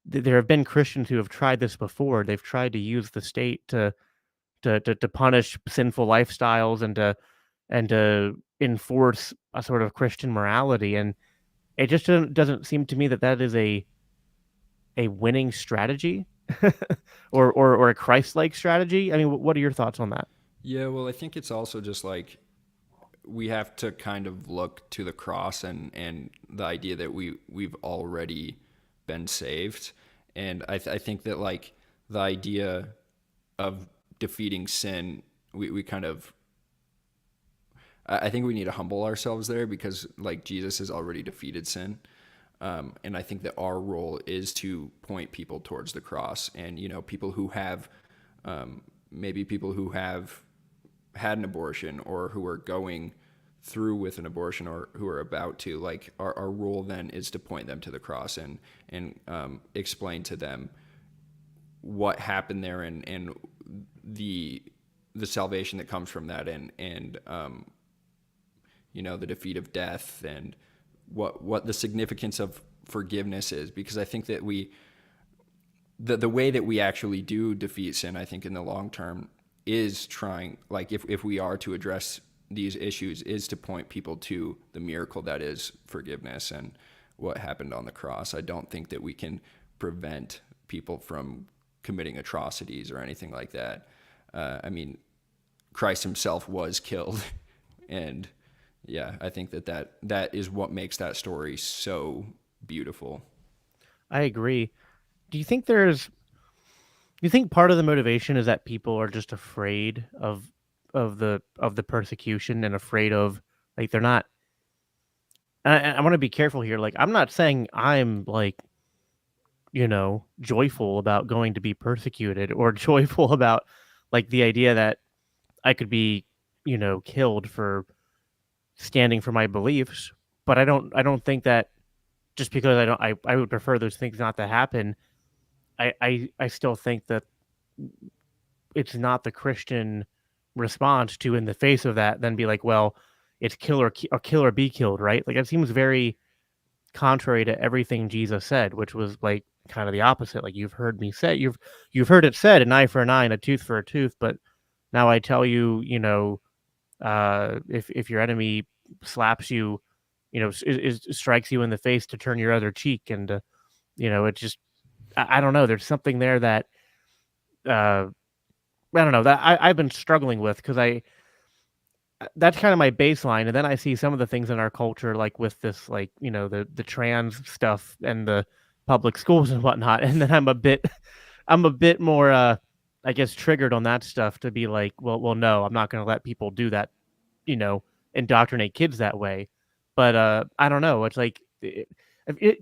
there have been Christians who have tried this before. They've tried to use the state to punish sinful lifestyles, and to enforce a sort of Christian morality, and it just doesn't seem to me that that is a winning strategy, or a Christ-like strategy. I mean, what are your thoughts on that? Yeah, well, I think it's also just like we have to kind of look to the cross and the idea that we've already been saved. And I think that like the idea of defeating sin, we kind of, I think we need to humble ourselves there, because like Jesus has already defeated sin. And I think that our role is to point people towards the cross, and people who have, maybe people who have had an abortion, or who are going through with an abortion, or who are about to, like, our role then is to point them to the cross, and explain to them what happened there, and the salvation that comes from that, and the defeat of death, and what the significance of forgiveness is. Because I think that the way that we actually do defeat sin, I think in the long term, is trying, like, if we are to address these issues, is to point people to the miracle that is forgiveness and what happened on the cross. I don't think that we can prevent people from committing atrocities or anything like that. I mean, Christ himself was killed, and yeah, I think that is what makes that story so beautiful. I agree. Do you think there's you think part of the motivation is that people are just afraid of the persecution, and afraid of, like, they're not, I want to be careful here. Like, I'm not saying I'm like, joyful about going to be persecuted, or joyful about like the idea that I could be, killed for standing for my beliefs. But I don't think that just because I would prefer those things not to happen. I still think that it's not the Christian response to, in the face of that, then be like, well, it's kill or be killed, right? Like, it seems very contrary to everything Jesus said, which was like kind of the opposite. Like, you've heard it said, an eye for an eye and a tooth for a tooth, but now I tell you, if your enemy slaps you, strikes you in the face, to turn your other cheek, and it just, I don't know. There's something there that uh, I don't know, that I've been struggling with, because that's kind of my baseline, and then I see some of the things in our culture, like with this, like, the trans stuff and the public schools and whatnot, and then I'm a bit more, I guess, triggered on that stuff, to be like, well, no, I'm not going to let people do that, you know, indoctrinate kids that way. But I don't know. It's like, do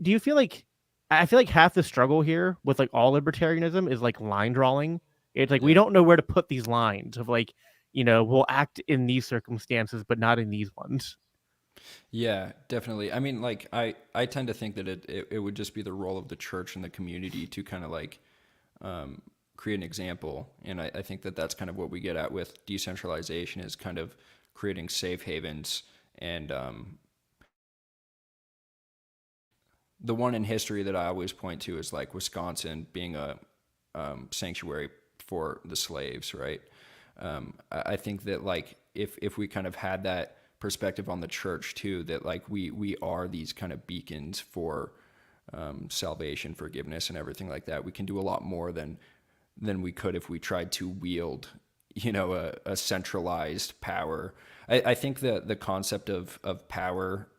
you feel like, I feel like half the struggle here with like all libertarianism is like line drawing. It's like we Yeah. don't know where to put these lines of like, we'll act in these circumstances, but not in these ones. Yeah, definitely. I mean, like, I tend to think that it would just be the role of the church and the community to kind of like, um, create an example. And I think that that's kind of what we get at with decentralization, is kind of creating safe havens. And the one in history that I always point to is like Wisconsin being a, sanctuary for the slaves, right? I think that, like, if we kind of had that perspective on the church too, that like we are these kind of beacons for, salvation, forgiveness, and everything like that. We can do a lot more than we could if we tried to wield, a centralized power. I think the concept of power,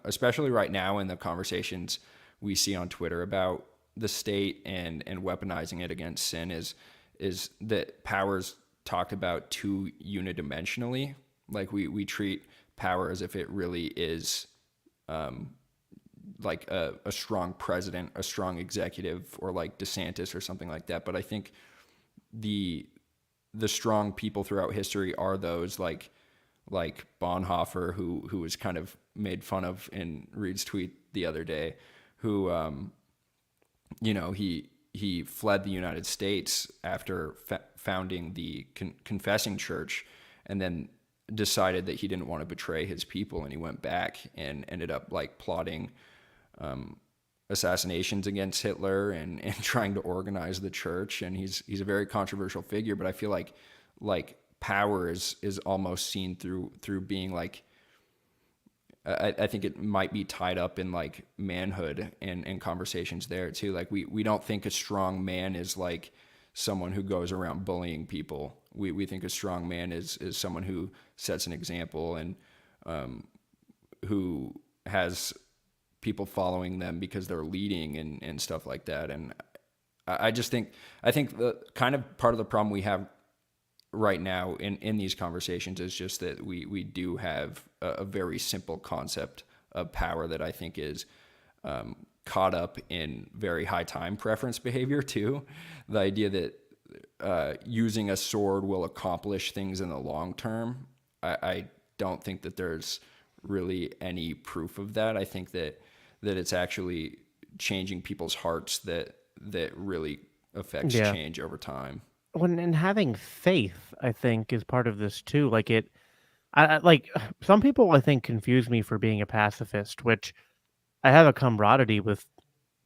especially right now in the conversations we see on Twitter about, the state and weaponizing it against sin is that power's talked about too unidimensionally. Like we treat power as if it really is like a strong president, a strong executive, or like DeSantis or something like that. But I think the strong people throughout history are those like Bonhoeffer, who was kind of made fun of in Reed's tweet the other day, who he fled the United States after founding the Confessing Church, and then decided that he didn't want to betray his people, and he went back and ended up like plotting assassinations against Hitler and trying to organize the church. And he's a very controversial figure, but I feel like power is almost seen through being like, I think it might be tied up in like manhood and conversations there too. Like we don't think a strong man is like someone who goes around bullying people. We think a strong man is someone who sets an example and who has people following them because they're leading and stuff like that. And I think the kind of part of the problem we have right now in these conversations is just that we do have a very simple concept of power that I think is caught up in very high time preference behavior too. The idea that using a sword will accomplish things in the long term, I don't think that there's really any proof of that. I think that it's actually changing people's hearts that really affects change over time. And having faith, I think, is part of this too. Like like some people, I think, confuse me for being a pacifist, which I have a camaraderie with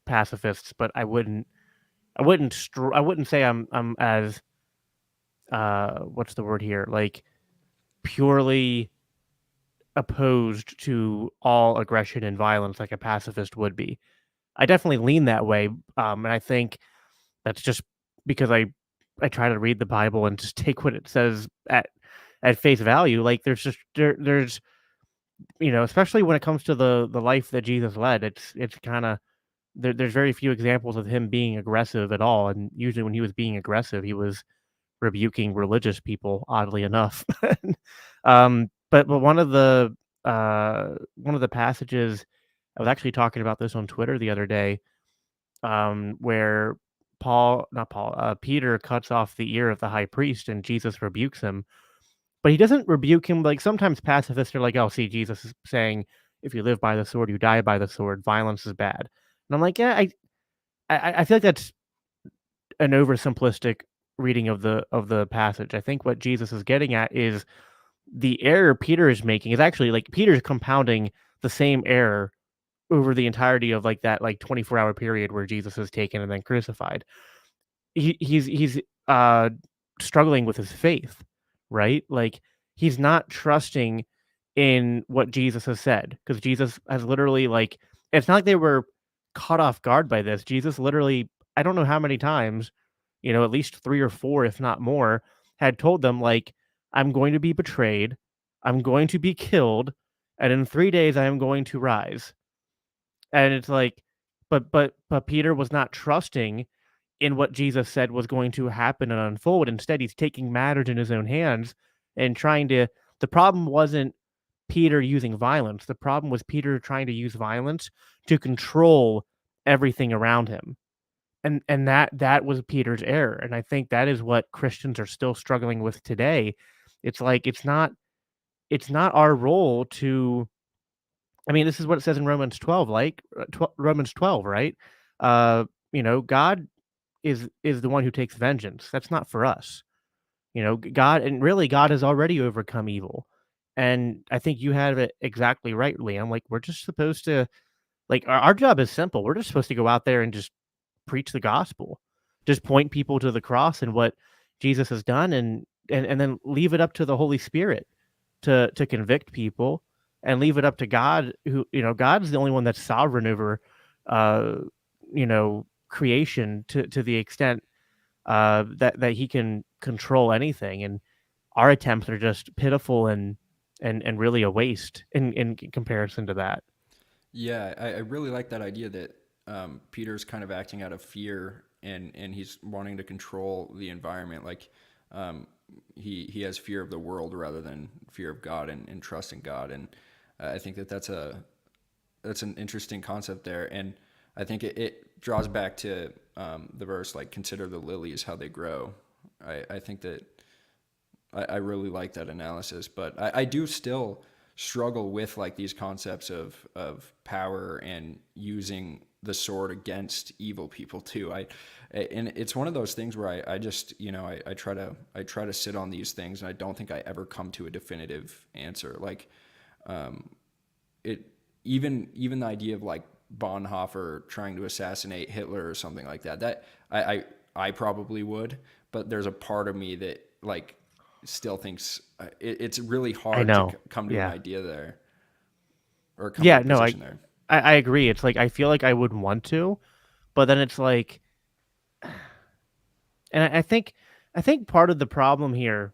pacifists, but I wouldn't say I'm as what's the word here? Like purely opposed to all aggression and violence like a pacifist would be. I definitely lean that way, and I think that's just because I try to read the Bible and just take what it says at face value. Like there's especially when it comes to the life that Jesus led, it's kind of there's very few examples of him being aggressive at all, and usually when he was being aggressive, he was rebuking religious people, oddly enough. But one of the passages, I was actually talking about this on Twitter the other day, where Peter cuts off the ear of the high priest and Jesus rebukes him. But he doesn't rebuke him. Like sometimes pacifists are like, oh, see, Jesus is saying, if you live by the sword, you die by the sword. Violence is bad. And I'm like, yeah, I feel like that's an oversimplistic reading of the passage. I think what Jesus is getting at is the error Peter is making is actually like Peter's compounding the same error over the entirety of like that like 24-hour period where Jesus is taken and then crucified. He's struggling with his faith, right? Like he's not trusting in what Jesus has said, because Jesus has literally like it's not like they were caught off guard by this. Jesus literally, I don't know how many times, at least 3 or 4, if not more, had told them like, I'm going to be betrayed, I'm going to be killed, and in 3 days I am going to rise. And it's like, but Peter was not trusting in what Jesus said was going to happen and unfold. Instead, he's taking matters in his own hands and trying to. The problem wasn't Peter using violence. The problem was Peter trying to use violence to control everything around him. And that was Peter's error. And I think that is what Christians are still struggling with today. It's like it's not our role to. I mean, this is what it says in Romans 12, like Romans 12, right? God is the one who takes vengeance. That's not for us. God, and really God has already overcome evil. And I think you have it exactly right, Liam. Like we're just supposed to like our job is simple. We're just supposed to go out there and just preach the gospel. Just point people to the cross and what Jesus has done and then leave it up to the Holy Spirit to convict people, and leave it up to God, who God's the only one that's sovereign over creation to the extent that he can control anything. And our attempts are just pitiful and really a waste in comparison to that. Yeah, I really like that idea that Peter's kind of acting out of fear, and he's wanting to control the environment. Like he has fear of the world rather than fear of God and trust in God. And I think that's an interesting concept there. And I think it draws back to the verse, like, consider the lilies, how they grow. I think that I really like that analysis, but I do still struggle with like these concepts of power and using the sword against evil people too. And it's one of those things where I just, I try to sit on these things, and I don't think I ever come to a definitive answer. Like, it, even the idea of like Bonhoeffer trying to assassinate Hitler or something like that I probably would, but there's a part of me that like still thinks it's really I hard to know. come to an Yeah. idea there, or come to Yeah. a No, position there. I agree. It's like I feel like I would want to, but then it's like, and I think part of the problem here,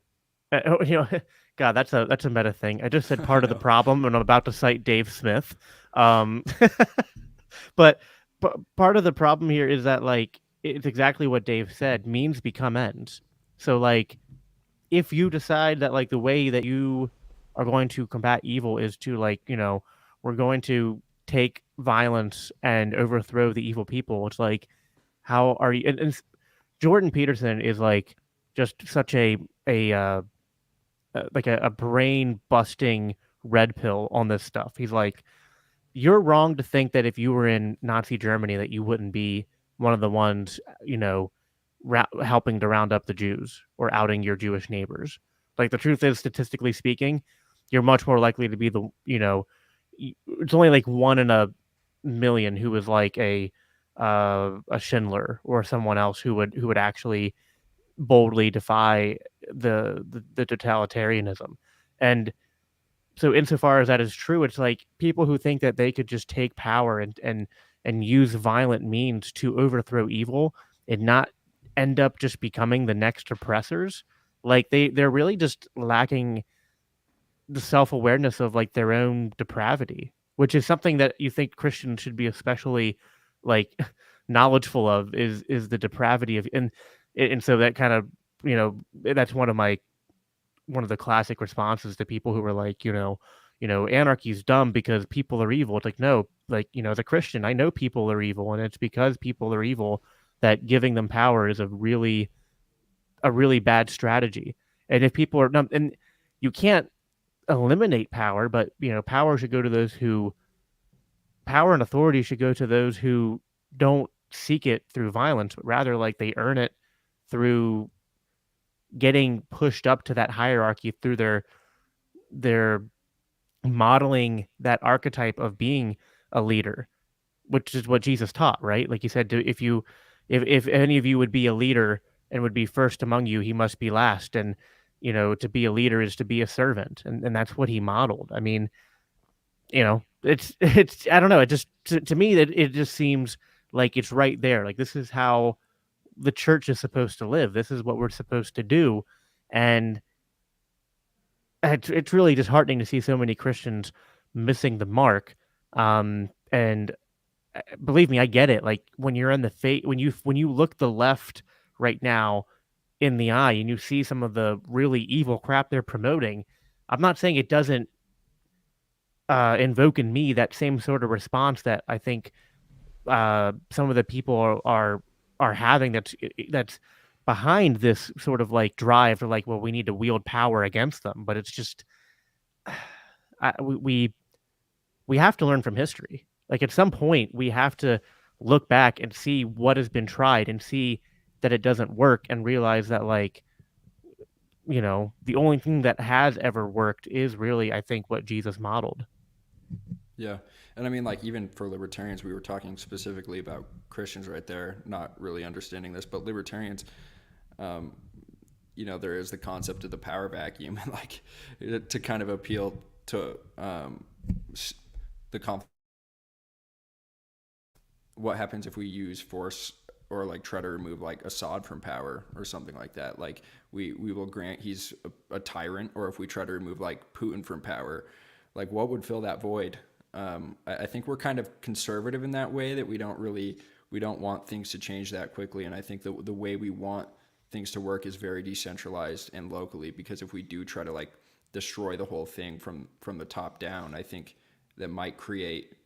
God, that's a meta thing. I just said I part of the know. problem, and I'm about to cite Dave Smith. Um, but part of the problem here is that like it's exactly what Dave said. Means become ends. So like if you decide that like the way that you are going to combat evil is to like we're going to take violence and overthrow the evil people. It's like how are you? And Jordan Peterson is like just such a brain busting red pill on this stuff. He's like, you're wrong to think that if you were in Nazi Germany that you wouldn't be one of the ones, helping to round up the Jews or outing your Jewish neighbors. Like the truth is, statistically speaking, you're much more likely to be it's only like 1 in 1 million who is like a Schindler or someone else who would actually boldly defy the totalitarianism. And so insofar as that is true, it's like people who think that they could just take power and use violent means to overthrow evil and not end up just becoming the next oppressors. Like they're really just lacking the self-awareness of like their own depravity, which is something that you think Christians should be especially like knowledgeful of is the depravity of. And so that kind of, that's one of the classic responses to people who are like, anarchy is dumb because people are evil. It's like, no, like, as a Christian, I know people are evil, and it's because people are evil that giving them power is a really bad strategy. And if people are not, and you can't eliminate power, but power and authority should go to those who don't seek it through violence, but rather like they earn it through getting pushed up to that hierarchy through their modeling that archetype of being a leader, which is what Jesus taught, right? Like he said, if any of you would be a leader and would be first among you, he must be last. And to be a leader is to be a servant, and that's what he modeled. I mean, it's I don't know. It just to me that it just seems like it's right there. Like this is how the church is supposed to live. This is what we're supposed to do, and it's really disheartening to see so many Christians missing the mark. And believe me, I get it. Like when you're in the when you look the left right now in the eye and you see some of the really evil crap they're promoting, I'm not saying it doesn't invoke in me that same sort of response that I think some of the people are having. That's behind this sort of like drive to like, well, we need to wield power against them. But it's just we have to learn from history. Like at some point, we have to look back and see what has been tried and see that it doesn't work and realize that like the only thing that has ever worked is really, I think, what Jesus modeled. Yeah. And I mean, like, even for libertarians, we were talking specifically about Christians right there, not really understanding this, but libertarians, um, there is the concept of the power vacuum, and like to kind of appeal to the what happens if we use force or like try to remove like Assad from power or something like that. Like we will grant he's a tyrant, or if we try to remove like Putin from power, like what would fill that void? I think we're kind of conservative in that way, that we don't want things to change that quickly. And I think the way we want things to work is very decentralized and locally, because if we do try to like destroy the whole thing from the top down, I think that might create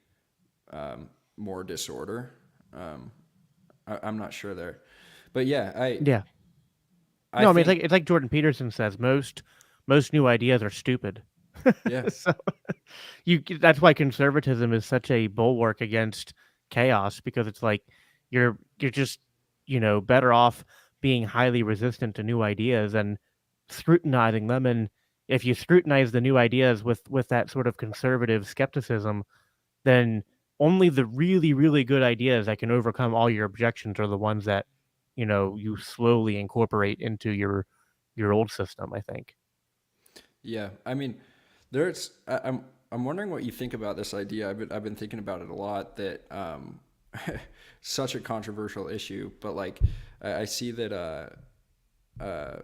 more disorder. I'm not sure there, but yeah, Yeah. I No, I mean think it's like Jordan Peterson says, most new ideas are stupid. yeah, So that's why conservatism is such a bulwark against chaos, because it's like you're just, better off being highly resistant to new ideas and scrutinizing them. And if you scrutinize the new ideas with that sort of conservative skepticism, then only the really, really good ideas that can overcome all your objections are the ones that, you slowly incorporate into your old system, I think. yeah. I mean, I'm wondering what you think about this idea. I've been thinking about it a lot. That such a controversial issue, but like I see that uh,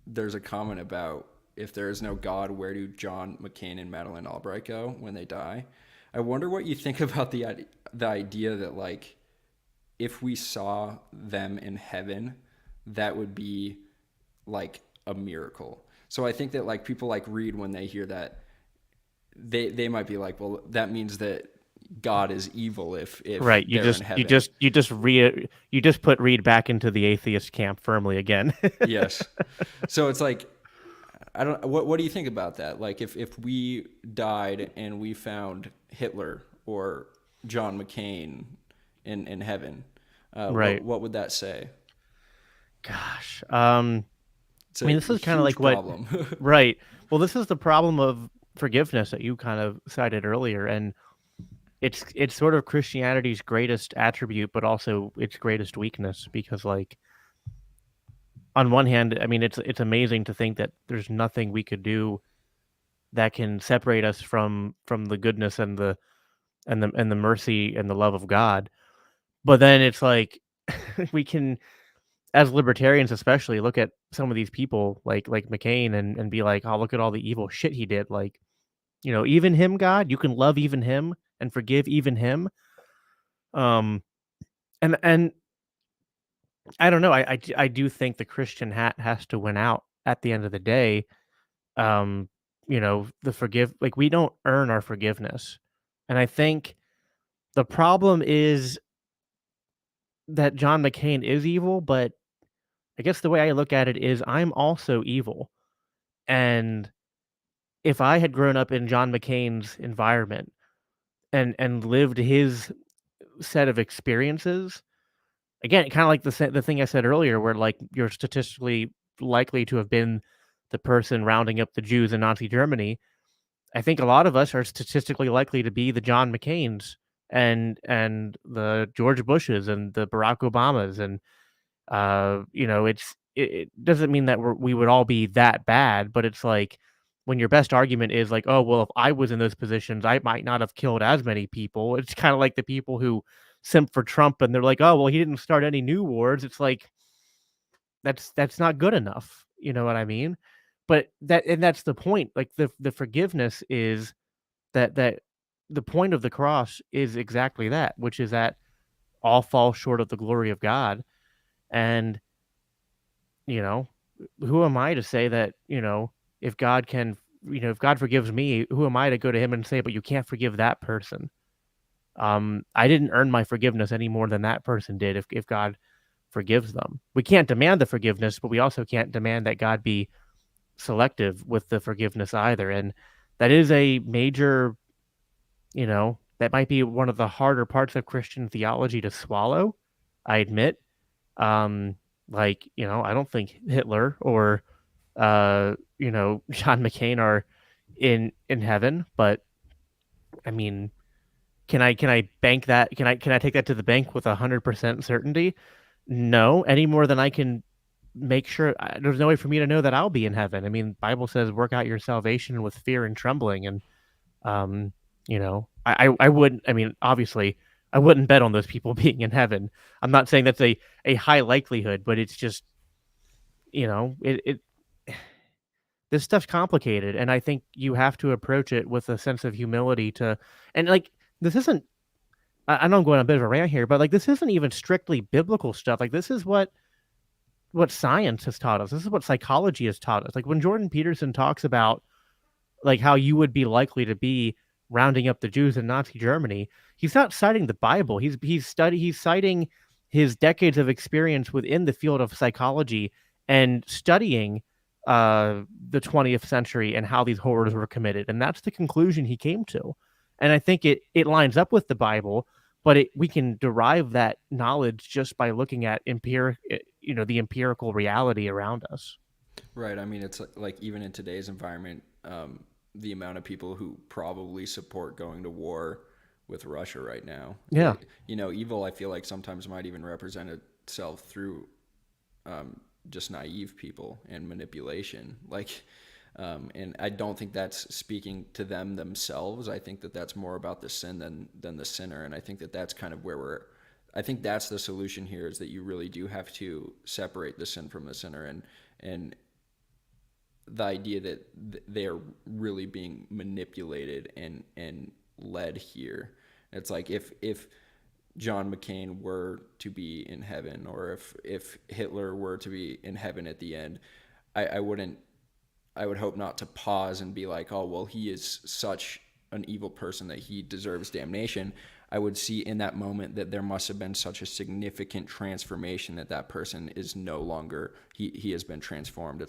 there's a comment about, if there is no God, where do John McCain and Madeleine Albright go when they die? I wonder what you think about the idea that like, if we saw them in heaven, that would be like a miracle. So I think that like people like Reed, when they hear that, they might be like, well, that means that God is evil if Right. they're in heaven. You just put Reed back into the atheist camp firmly again. Yes. So it's like, I don't. What do you think about that? Like, if we died and we found Hitler or John McCain in heaven, Right. what would that say? Gosh. It's I mean, a this is kind of huge like what, problem. right. Well, this is the problem of forgiveness that you kind of cited earlier. And it's sort of Christianity's greatest attribute, but also its greatest weakness, because like, on one hand, I mean, it's amazing to think that there's nothing we could do that can separate us from the goodness and the mercy and the love of God. But then it's like, we can, as libertarians especially, look at some of these people like McCain and be like, oh, look at all the evil shit he did. Like, even him, God, you can love even him and forgive even him. Um, and I don't know. I do think the Christian hat has to win out at the end of the day. Um, the forgive like we don't earn our forgiveness. And I think the problem is that John McCain is evil, but I guess the way I look at it is I'm also evil. And if I had grown up in John McCain's environment and lived his set of experiences, again, kind of like the thing I said earlier, where like you're statistically likely to have been the person rounding up the Jews in Nazi Germany. I think a lot of us are statistically likely to be the John McCains and the George Bushes and the Barack Obamas. And it doesn't mean that we would all be that bad, but it's like, when your best argument is like, oh well, if I was in those positions, I might not have killed as many people. It's kind of like the people who simp for Trump and they're like, oh well, he didn't start any new wars. It's like, that's not good enough. You know what I mean? But that's the point. Like, the forgiveness is that the point of the cross is exactly that, which is that all fall short of the glory of God. And, you know, who am I to say that, if God can, if God forgives me, who am I to go to him and say, but you can't forgive that person? I didn't earn my forgiveness any more than that person did. If God forgives them, we can't demand the forgiveness, but we also can't demand that God be selective with the forgiveness either. And that is a major, that might be one of the harder parts of Christian theology to swallow, I admit. I don't think Hitler or John McCain are in heaven, but I mean, can I bank that? Can I take that to the bank with 100% certainty? No, any more than I can make sure. There's no way for me to know that I'll be in heaven. I mean, Bible says, "Work out your salvation with fear and trembling," and um, I wouldn't. I mean, obviously, I wouldn't bet on those people being in heaven. I'm not saying that's a high likelihood, but it's just, it this stuff's complicated, and I think you have to approach it with a sense of humility to, and like this isn't. I know I'm going on a bit of a rant here, but like this isn't even strictly biblical stuff. Like this is what science has taught us. This is what psychology has taught us. Like when Jordan Peterson talks about like how you would be likely to be rounding up the Jews in Nazi Germany, he's not citing the Bible. He's citing his decades of experience within the field of psychology and studying the 20th century and how these horrors were committed. And that's the conclusion he came to. And I think it lines up with the Bible, but we can derive that knowledge just by looking at the empirical reality around us. Right. I mean, it's like even in today's environment, the amount of people who probably support going to war with Russia right now. Yeah. Evil, I feel like sometimes might even represent itself through just naive people and manipulation. And I don't think that's speaking to them themselves. I think that that's more about the sin than the sinner. And I think that that's kind of where I think that's the solution here, is that you really do have to separate the sin from the sinner, and the idea that they are really being manipulated and led here. It's like if John McCain were to be in heaven, or if Hitler were to be in heaven at the end, I would hope not to pause and be like, oh, well, he is such an evil person that he deserves damnation. I would see in that moment that there must have been such a significant transformation that person is no longer, he has been transformed.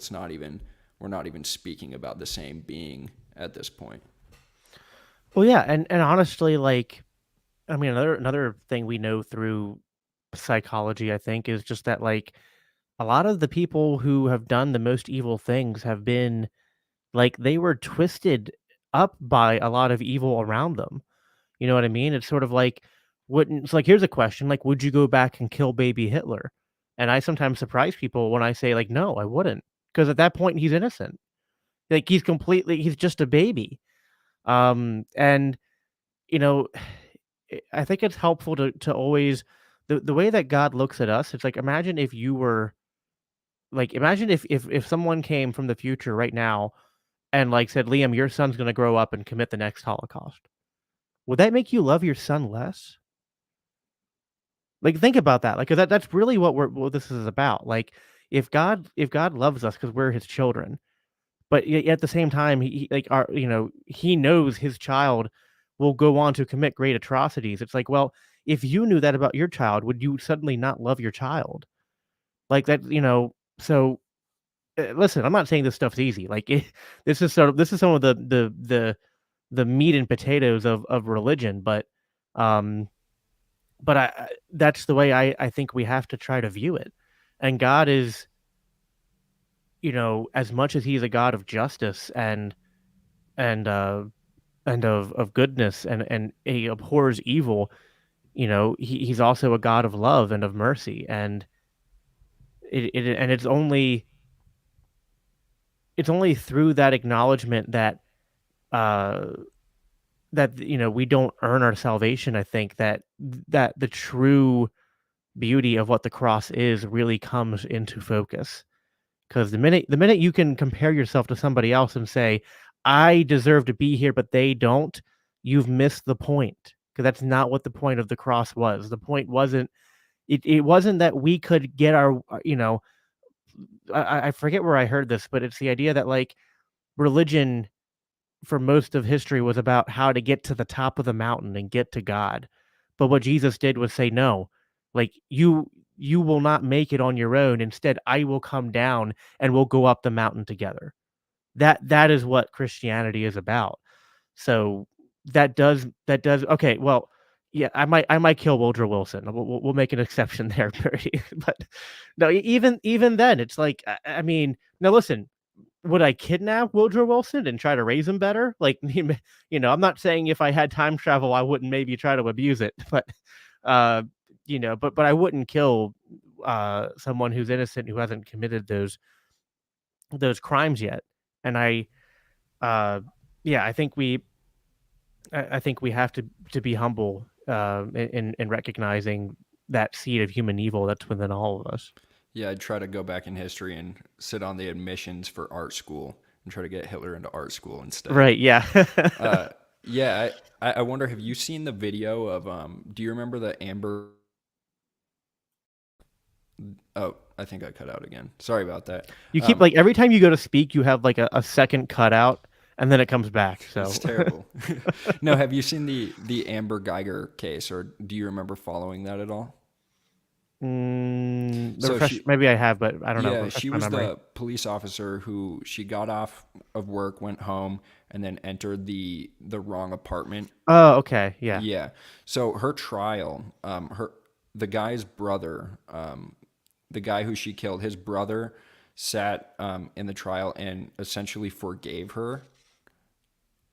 We're not even speaking about the same being at this point. Well, yeah, and honestly, like, I mean, another thing we know through psychology, I think, is just that like a lot of the people who have done the most evil things have been like they were twisted up by a lot of evil around them. You know what I mean? It's sort of like wouldn't it's like here's a question, like, would you go back and kill baby Hitler? And I sometimes surprise people when I say like, no, I wouldn't. Because at that point he's innocent. Like he's just a baby. And you know, I think it's helpful to always the way that God looks at us, it's like imagine if you were like imagine if someone came from the future right now and like said, Liam, your son's gonna grow up and commit the next Holocaust. Would that make you love your son less? Like think about that. Like 'cause that's really what this is about. Like if God loves us because we're his children, but at the same time, like he knows his child will go on to commit great atrocities. It's like, well, if you knew that about your child, would you suddenly not love your child? Like that, so listen, I'm not saying this stuff's easy. Like this is some of the meat and potatoes of religion, um, but that's the way I think we have to try to view it. And God is, as much as he's a God of justice and of goodness and he abhors evil, he's also a God of love and of mercy. And it's only through that acknowledgement uh that we don't earn our salvation. I think that the true beauty of what the cross is really comes into focus. Because the minute you can compare yourself to somebody else and say, I deserve to be here, but they don't, you've missed the point. Because that's not what the point of the cross was. The point wasn't it wasn't that we could get I forget where I heard this, but it's the idea that like religion for most of history was about how to get to the top of the mountain and get to God. But what Jesus did was say, no, like you will not make it on your own. Instead, I will come down and we'll go up the mountain together. That is what Christianity is about. So that does okay. Well, yeah, I might kill Woodrow Wilson. We'll make an exception there, but no, even then, it's like I mean, now listen, would I kidnap Woodrow Wilson and try to raise him better? Like, I'm not saying if I had time travel, I wouldn't maybe try to abuse it, but, but I wouldn't kill someone who's innocent who hasn't committed those crimes yet. And uh, yeah, I think we have to be humble in recognizing that seed of human evil that's within all of us. Yeah, I'd try to go back in history and sit on the admissions for art school and try to get Hitler into art school instead. Right. Yeah. Yeah, I wonder, have you seen the video of do you remember the Amber? Oh, I think I cut out again. Sorry about that. You keep like every time you go to speak, you have like a second cutout, and then it comes back. So It's terrible. No, have you seen the Amber Geiger case, or do you remember following that at all? So maybe I have, but I don't know. yeah, Refresh she my was memory. the police officer who she got off of work, went home, and then entered the wrong apartment. Oh, okay. Yeah. Yeah. So her trial, the guy's brother, the guy who she killed, his brother sat in the trial and essentially forgave her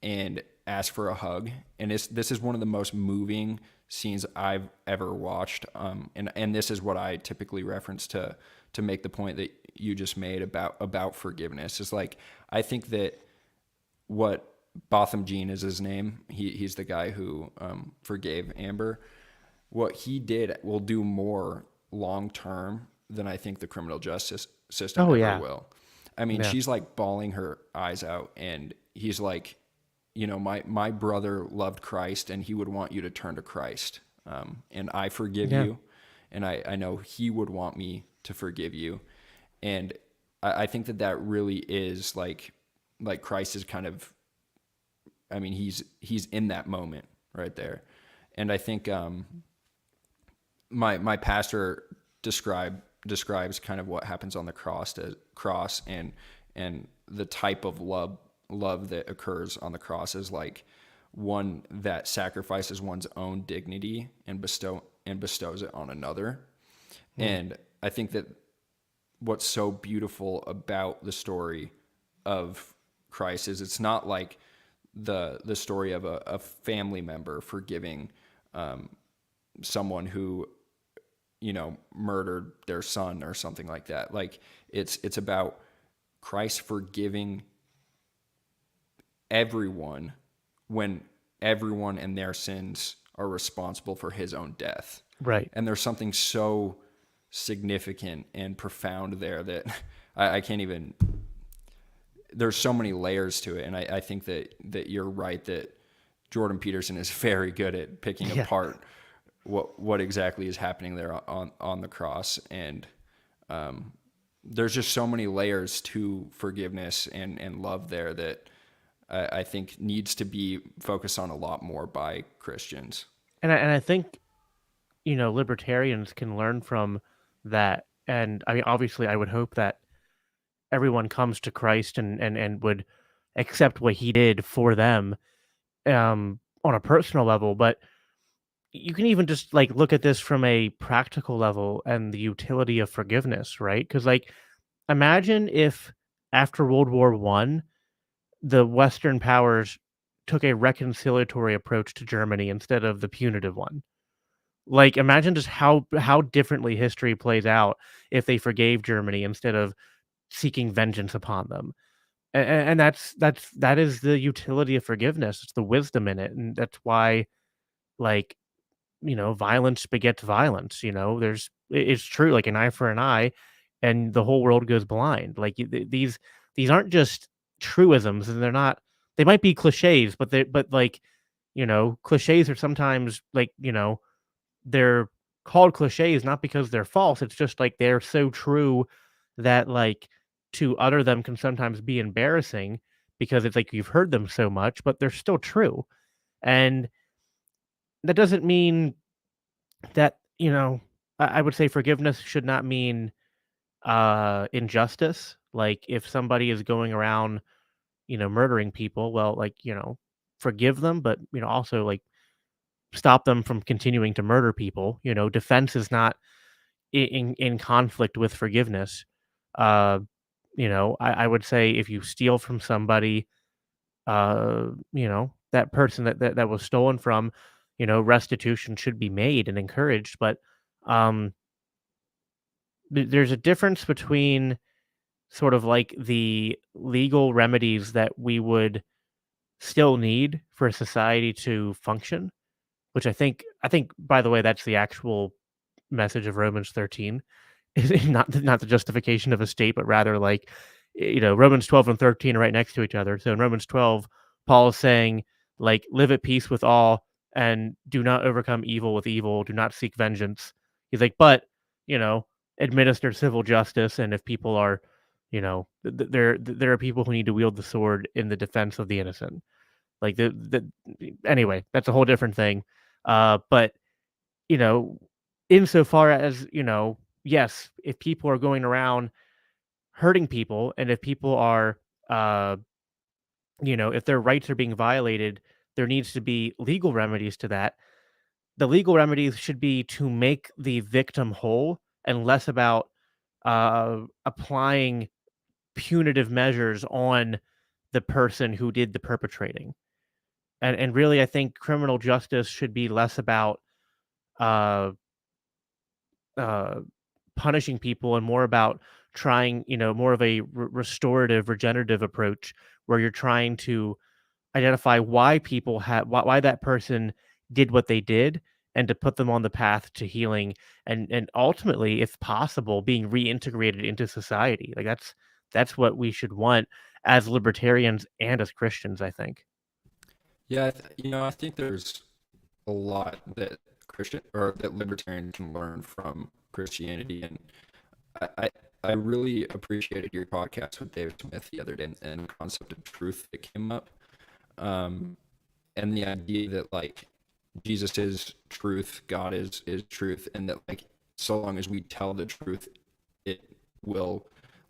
and asked for a hug. And this is one of the most moving scenes I've ever watched. And this is what I typically reference to make the point that you just made about forgiveness. Is like, I think that what Botham Jean is his name. He's the guy who forgave Amber. What he did will do more long term than I think the criminal justice system Oh, ever yeah. will. I mean, Yeah. she's like bawling her eyes out, and he's like, my brother loved Christ, and he would want you to turn to Christ. And I forgive Yeah. you, and I know he would want me to forgive you. And I think that really is like Christ is kind of, I mean, he's in that moment right there. And I think my pastor describes kind of what happens on the cross and the type of love that occurs on the cross is like one that sacrifices one's own dignity and bestows it on another. And I think that what's so beautiful about the story of Christ is it's not like the story of a family member forgiving someone who murdered their son or something like that. Like it's about Christ forgiving everyone when everyone and their sins are responsible for his own death. Right. And there's something so significant and profound there that I can't even, there's so many layers to it. And I think that you're right that Jordan Peterson is very good at picking Yeah. apart what exactly is happening there on the cross. And there's just so many layers to forgiveness and love there that I think needs to be focused on a lot more by Christians. And I think libertarians can learn from that. And I mean, obviously, I would hope that everyone comes to Christ and would accept what he did for them on a personal level. But you can even just like look at this from a practical level and the utility of forgiveness, right? Because like imagine if after World War One, the Western powers took a reconciliatory approach to Germany instead of the punitive one. Like imagine just how differently history plays out if they forgave Germany instead of seeking vengeance upon them. And that is the utility of forgiveness. It's the wisdom in it, and that's why like violence begets violence. It's true, like an eye for an eye, and the whole world goes blind. Like these aren't just truisms, and they're not. They might be cliches, but like cliches are sometimes like they're called cliches not because they're false. It's just like they're so true that like to utter them can sometimes be embarrassing because it's like you've heard them so much, but they're still true. And that doesn't mean that, I would say forgiveness should not mean injustice. Like if somebody is going around, murdering people, well, like, forgive them, but also like stop them from continuing to murder people. Defense is not in conflict with forgiveness. Uh, I would say if you steal from somebody, that person that was stolen from, restitution should be made and encouraged. But um, there's a difference between sort of like the legal remedies that we would still need for a society to function, which I think by the way, that's the actual message of Romans 13 is not the justification of a state, but rather like Romans 12 and 13 are right next to each other. So in Romans 12, Paul is saying, like, live at peace with all and do not overcome evil with evil. Do not seek vengeance. He's like, but, administer civil justice. And if people are, there are people who need to wield the sword in the defense of the innocent. Like anyway, that's a whole different thing. But, you know, insofar as, yes, if people are going around hurting people, and if people are, uh, if their rights are being violated, there needs to be legal remedies to that. The legal remedies should be to make the victim whole and less about applying punitive measures on the person who did the perpetrating. And really, I think criminal justice should be less about uh, uh, punishing people and more about trying, more of a restorative, regenerative approach where you're trying to identify why people have why that person did what they did and to put them on the path to healing and ultimately, if possible, being reintegrated into society. Like that's what we should want as libertarians and as Christians, I think. Yeah, I think there's a lot that Christian or that libertarians can learn from Christianity, and I, I I really appreciated your podcast with David Smith the other day, and the concept of truth that came up, um, and the idea that like Jesus is truth, God is truth, and that like so long as we tell the truth, it will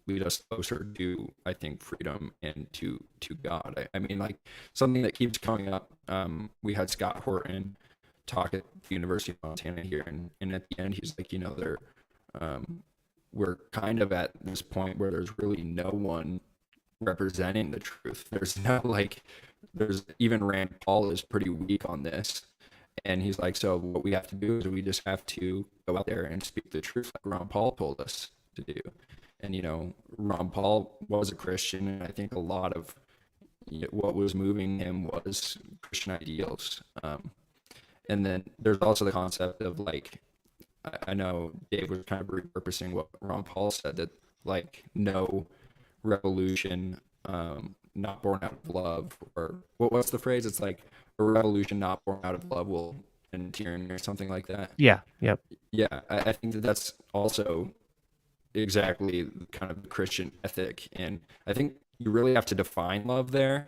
lead us closer to, I think, freedom and to God. I mean, like something that keeps coming up. We had Scott Horton talk at the University of Montana here, and at the end he's like, they're we're kind of at this point where there's really no one representing the truth. There's no like, there's even Rand Paul is pretty weak on this. And he's like, so what we have to do is we just have to go out there and speak the truth like Ron Paul told us to do. And, Ron Paul was a Christian, and I think a lot of what was moving him was Christian ideals. And then there's also the concept of like, I know Dave was kind of repurposing what Ron Paul said, that like no revolution not born out of love, or what's the phrase? It's like a revolution not born out of love will end tyranny or something like that. Yeah. Yep. Yeah, I think that that's also exactly kind of the Christian ethic, and I think you really have to define love there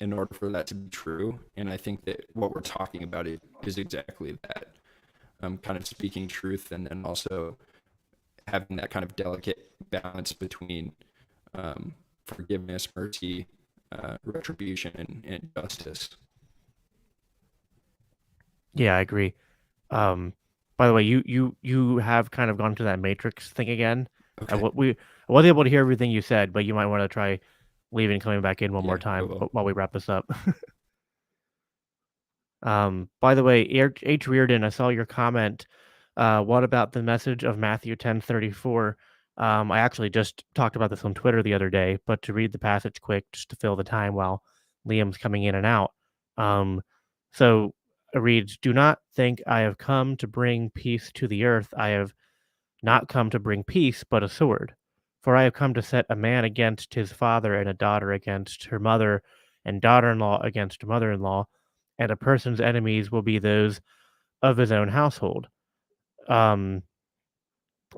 in order for that to be true. And I think that what we're talking about is exactly that, kind of speaking truth, and then also having that kind of delicate balance between forgiveness, mercy, retribution, and justice. Yeah, I agree. By the way, you have kind of gone to that Matrix thing again. I Okay. wasn't able to hear everything you said, but you might want to try leaving and coming back in one more Yeah, I time will. while we wrap this up. By the way, H. Reardon, I saw your comment. What about the message of Matthew 10:34? I actually just talked about this on Twitter the other day, but to read the passage quick, just to fill the time while Liam's coming in and out. So it reads, "Do not think I have come to bring peace to the earth. I have not come to bring peace, but a sword. For I have come to set a man against his father, and a daughter against her mother, and daughter-in-law against her mother-in-law, and a person's enemies will be those of his own household. Um,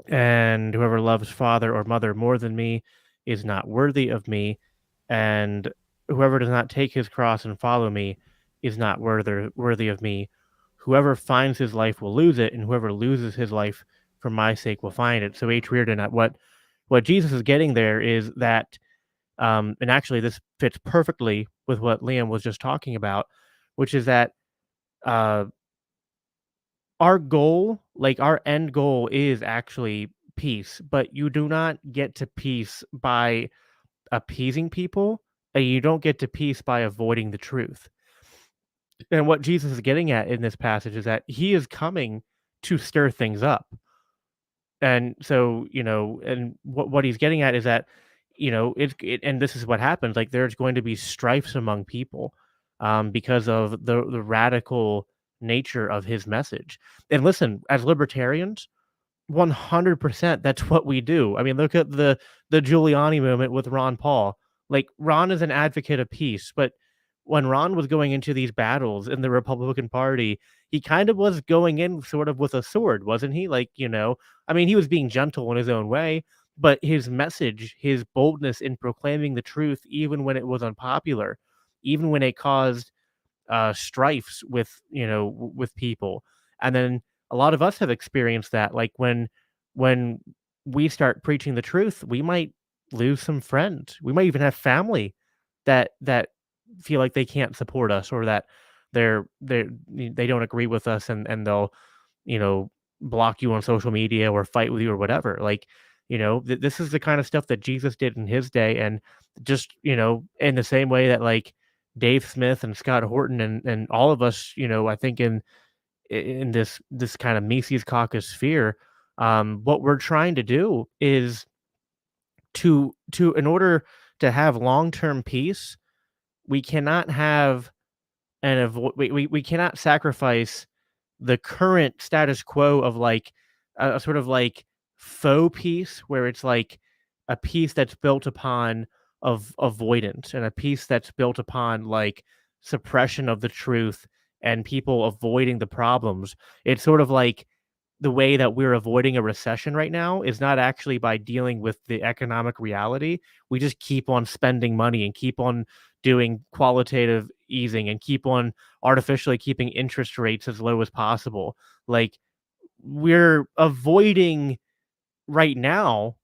and whoever loves father or mother more than me is not worthy of me, and whoever does not take his cross and follow me is not worthy of me. Whoever finds his life will lose it, and whoever loses his life for my sake will find it." So H. Reardon, what Jesus is getting there is that, and actually this fits perfectly with what Liam was just talking about, which is that uh, our goal, like our end goal, is actually peace, but you do not get to peace by appeasing people, and you don't get to peace by avoiding the truth. And what Jesus is getting at in this passage is that he is coming to stir things up. And so, and what he's getting at is that, and this is what happens, like there's going to be strifes among people because of the radical nature of his message. And listen, as libertarians, 100%, that's what we do. I mean, look at the Giuliani moment with Ron Paul. Like, Ron is an advocate of peace, but when Ron was going into these battles in the Republican Party, he kind of was going in sort of with a sword, wasn't he? Like, I mean, he was being gentle in his own way, but his message, his boldness in proclaiming the truth, even when it was unpopular, even when it caused strifes with with people. And then a lot of us have experienced that, like when we start preaching the truth, we might lose some friends, we might even have family that feel like they can't support us, or that they don't agree with us, and they'll you know block you on social media or fight with you or whatever. Like, this is the kind of stuff that Jesus did in his day. And just in the same way that, like, Dave Smith and Scott Horton and all of us, I think in this kind of Mises caucus sphere, what we're trying to do is to in order to have long-term peace, we cannot have we cannot sacrifice the current status quo of, like, a sort of, like, faux peace, where it's like a peace that's built upon of avoidance, and a peace that's built upon, like, suppression of the truth and people avoiding the problems. It's sort of like the way that we're avoiding a recession right now is not actually by dealing with the economic reality. We just keep on spending money and keep on doing qualitative easing and keep on artificially keeping interest rates as low as possible. Like, we're avoiding right now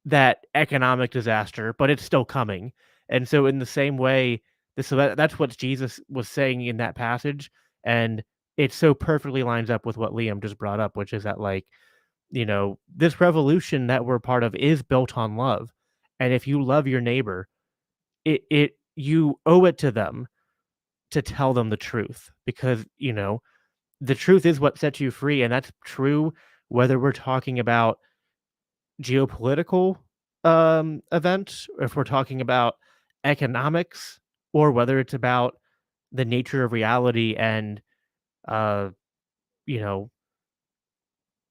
that economic disaster, but it's still coming. And so in the same way, that's what Jesus was saying in that passage. And it so perfectly lines up with what Liam just brought up, which is that, like, this revolution that we're part of is built on love. And if you love your neighbor, it you owe it to them to tell them the truth, because, the truth is what sets you free. And that's true whether we're talking about geopolitical events, or if we're talking about economics, or whether it's about the nature of reality and uh, you know,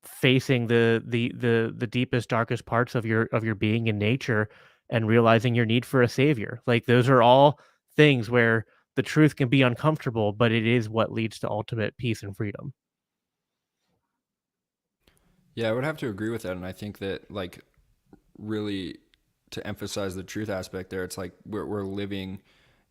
facing the deepest, darkest parts of your being in nature, and realizing your need for a savior. Like, those are all things where the truth can be uncomfortable, but it is what leads to ultimate peace and freedom. Yeah, I would have to agree with that, and I think that, like, really, to emphasize the truth aspect there, it's like we're living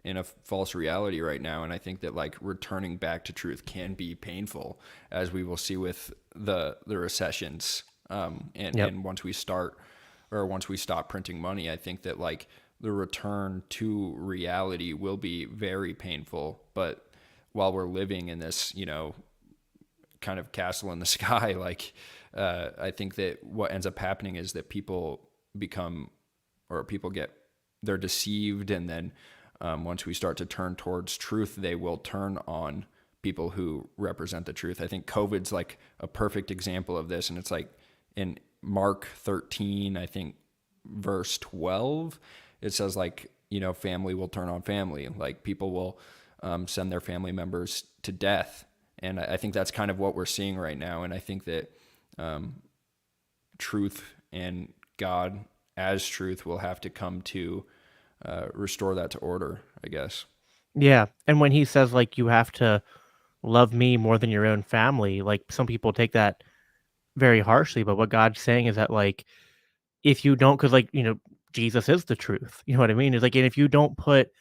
in a false reality right now, and I think that, like, returning back to truth can be painful, as we will see with the recessions, and Yep. once we stop printing money. I think that, like, the return to reality will be very painful, but while we're living in this, kind of castle in the sky, like, I think that what ends up happening is that become people get they're deceived, and then once we start to turn towards truth, they will turn on people who represent the truth. I think COVID's like a perfect example of this, and it's like in Mark 13, I think verse 12, it says, like, family will turn on family, like people will send their family members to death. And I think that's kind of what we're seeing right now. And I think that truth and God as truth will have to come to restore that to order, I guess. Yeah. And when he says, like, you have to love me more than your own family, like, some people take that very harshly. But what God's saying is that, like, if you don't, because, like, Jesus is the truth. You know what I mean? It's like, and if you don't put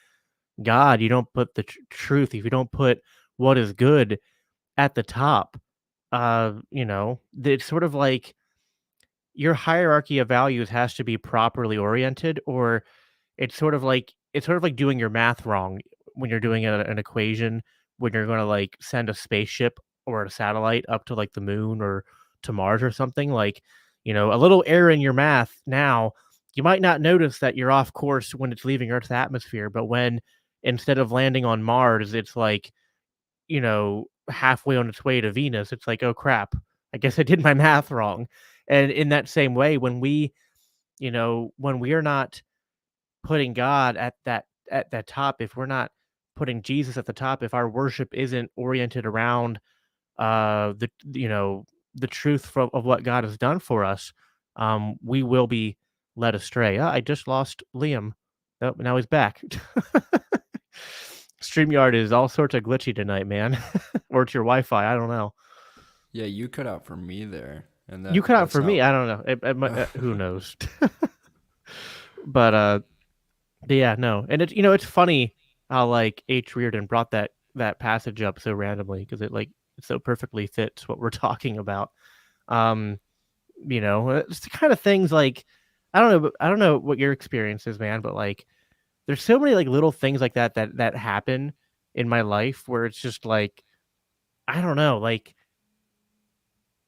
God, you don't put the truth, if you don't put what is good at the top, it's sort of like your hierarchy of values has to be properly oriented, or it's sort of like doing your math wrong when you're doing an equation, when you're going to, like, send a spaceship or a satellite up to, like, the moon or to Mars or something. Like, a little error in your math now, you might not notice that you're off course when it's leaving Earth's atmosphere, but when, instead of landing on Mars, it's like, halfway on its way to Venus, it's like, oh crap, I guess I did my math wrong. And in that same way, when we are not putting God at that top, if we're not putting Jesus at the top, if our worship isn't oriented around the the truth of what God has done for us, we will be led astray. I just lost Liam. Oh, now he's back. StreamYard is all sorts of glitchy tonight, man. Or it's your Wi-Fi. I don't know. Yeah, you cut out for me there, and You cut out that's for me. how. I don't know. Who knows? But yeah, no. And it's funny how like H. Reardon brought that passage up so randomly because it so perfectly fits what we're talking about. Um, it's the kind of things like I don't know what your experience is, man, but like there's so many like little things like that happen in my life where it's just like I don't know, like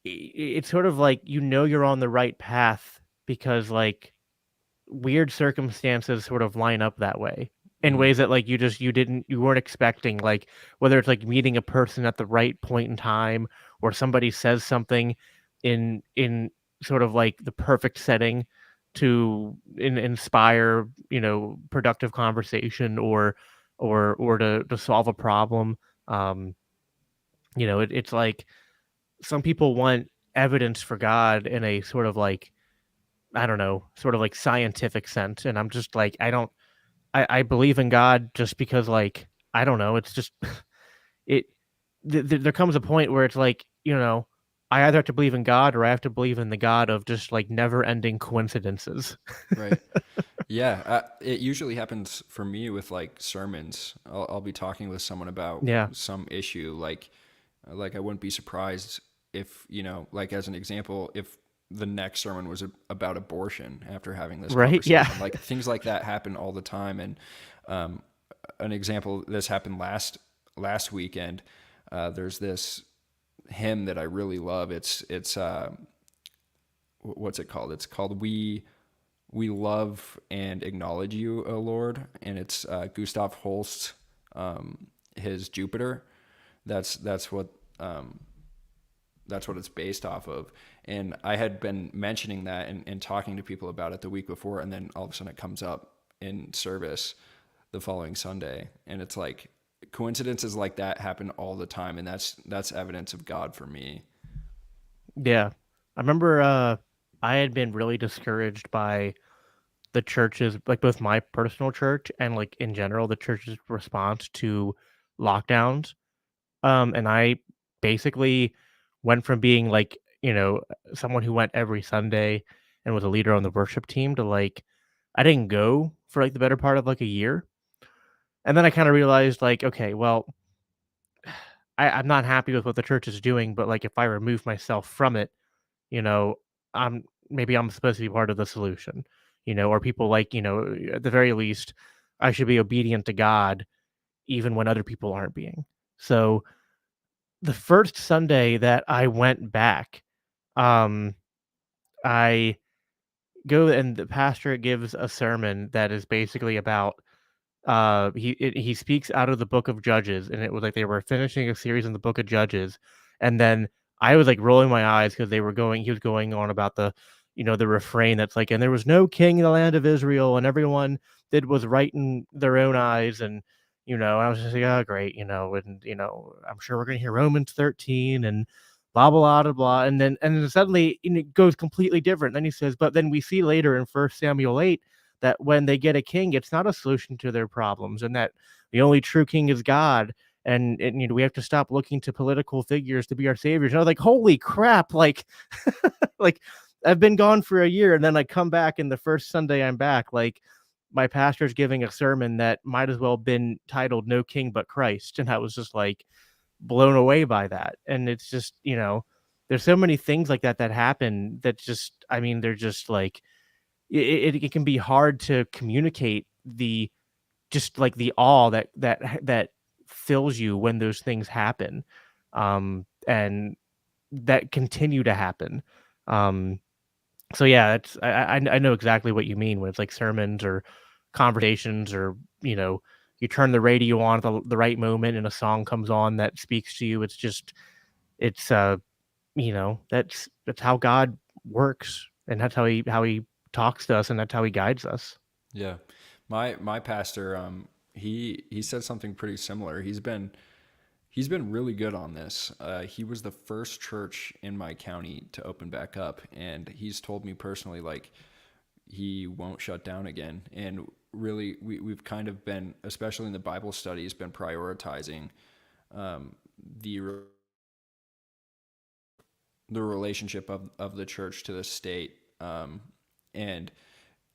it's sort of like you're on the right path because like weird circumstances sort of line up that way in Mhm. ways that like you weren't expecting, like whether it's like meeting a person at the right point in time or somebody says something in sort of like the perfect setting to inspire productive conversation or to solve a problem. um it's like some people want evidence for God in a sort of like I don't know, sort of like scientific sense. And I'm just like, I believe in God just because like, I don't know. It's just, it, there comes a point where it's like, I either have to believe in God or I have to believe in the God of just like never ending coincidences. Right. Yeah, it usually happens for me with like sermons. I'll be talking with someone about Yeah. some issue, like I wouldn't be surprised if, like as an example, if the next sermon was about abortion after having this Right. Yeah. conversation. Like things like that happen all the time. And um, an example, this happened last weekend. There's this hymn that I really love. It's what's it called? It's called "We Love and Acknowledge You, O Lord," and it's Gustav Holst, his Jupiter. That's what um, that's what it's based off of. And I had been mentioning that and talking to people about it the week before, and then all of a sudden it comes up in service the following Sunday, and it's like coincidences like that happen all the time, and that's evidence of God for me. Yeah. I remember, I had been really discouraged by the church's, like both my personal church and like in general, the church's response to lockdowns. And I basically went from being like, someone who went every Sunday and was a leader on the worship team to like, I didn't go for like the better part of like a year. And then I kind of realized like, okay, well, I'm not happy with what the church is doing, but like if I remove myself from it, you know, I'm maybe I'm supposed to be part of the solution, or people like, at the very least, I should be obedient to God even when other people aren't being. So the first Sunday that I went back, um, I go and the pastor gives a sermon that is basically about he speaks out of the book of Judges, and it was like they were finishing a series in the book of Judges, and then I was like rolling my eyes because he was going on about the refrain that's like, and there was no king in the land of Israel, and everyone did was right in their own eyes, and I was just like, oh great, and I'm sure we're gonna hear Romans 13 and blah blah blah blah, and then suddenly it goes completely different. Then he says, but then we see later in First Samuel 8 that when they get a king, it's not a solution to their problems, and that the only true king is God. And we have to stop looking to political figures to be our saviors. And I was like, holy crap! Like, like I've been gone for a year, and then I come back, and the first Sunday I'm back, like my pastor's giving a sermon that might as well have been titled "No King but Christ," and I was just like blown away by that. And it's just there's so many things like that that happen that just I mean they're just like it can be hard to communicate the just like the awe that fills you when those things happen, and that continue to happen. Um, so yeah, that's I know exactly what you mean when it's like sermons or conversations or you turn the radio on at the right moment and a song comes on that speaks to you. It's just it's that's how God works, and that's how he talks to us, and that's how he guides us. Yeah, my pastor, he said something pretty similar. He's been really good on this. He was the first church in my county to open back up, and he's told me personally, like, he won't shut down again. And really, we've kind of been, especially in the Bible studies, been prioritizing the relationship of the church to the state. And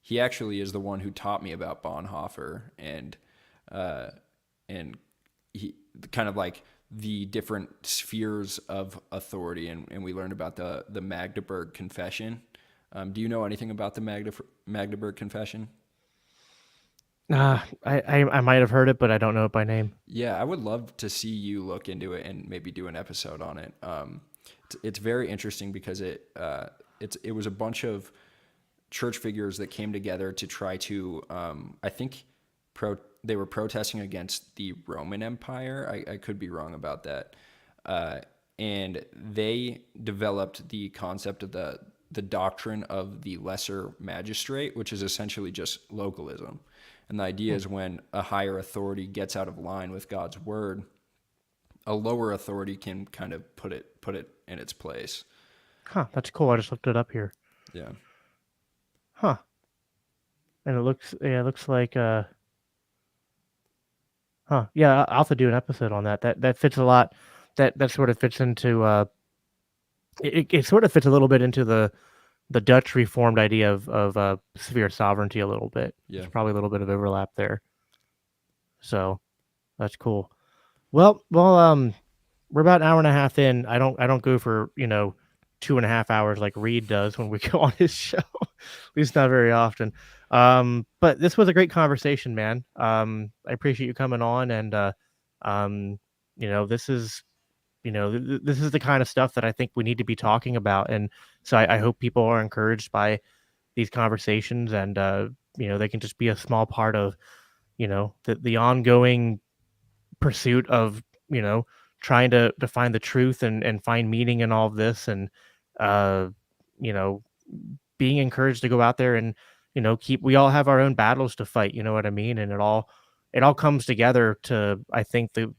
he actually is the one who taught me about Bonhoeffer and he kind of like the different spheres of authority. And we learned about the Magdeburg Confession. Do you know anything about the Magdeburg Confession? I might have heard it, but I don't know it by name. Yeah, I would love to see you look into it and maybe do an episode on it. It's very interesting because it was a bunch of church figures that came together to try to I think they were protesting against the Roman Empire. I could be wrong about that. And they developed the concept of the doctrine of the lesser magistrate, which is essentially just localism. And the idea is when a higher authority gets out of line with God's word, a lower authority can kind of put it in its place. Huh, that's cool. I just looked it up here. Yeah. Huh. And it looks like yeah, I'll have to do an episode on that. That fits a lot. That sort of fits into it sort of fits a little bit into the Dutch Reformed idea of sphere sovereignty a little bit. Yeah. There's probably a little bit of overlap there. So that's cool. Well, we're about an hour and a half in. I don't go for 2.5 hours like Reed does when we go on his show. At least not very often. But this was a great conversation, man. I appreciate you coming on, and this is this is the kind of stuff that I think we need to be talking about, and so I hope people are encouraged by these conversations, and they can just be a small part of the ongoing pursuit of trying to find the truth and find meaning in all of this, and being encouraged to go out there and we all have our own battles to fight, you know what I mean, and it all comes together to, I think, the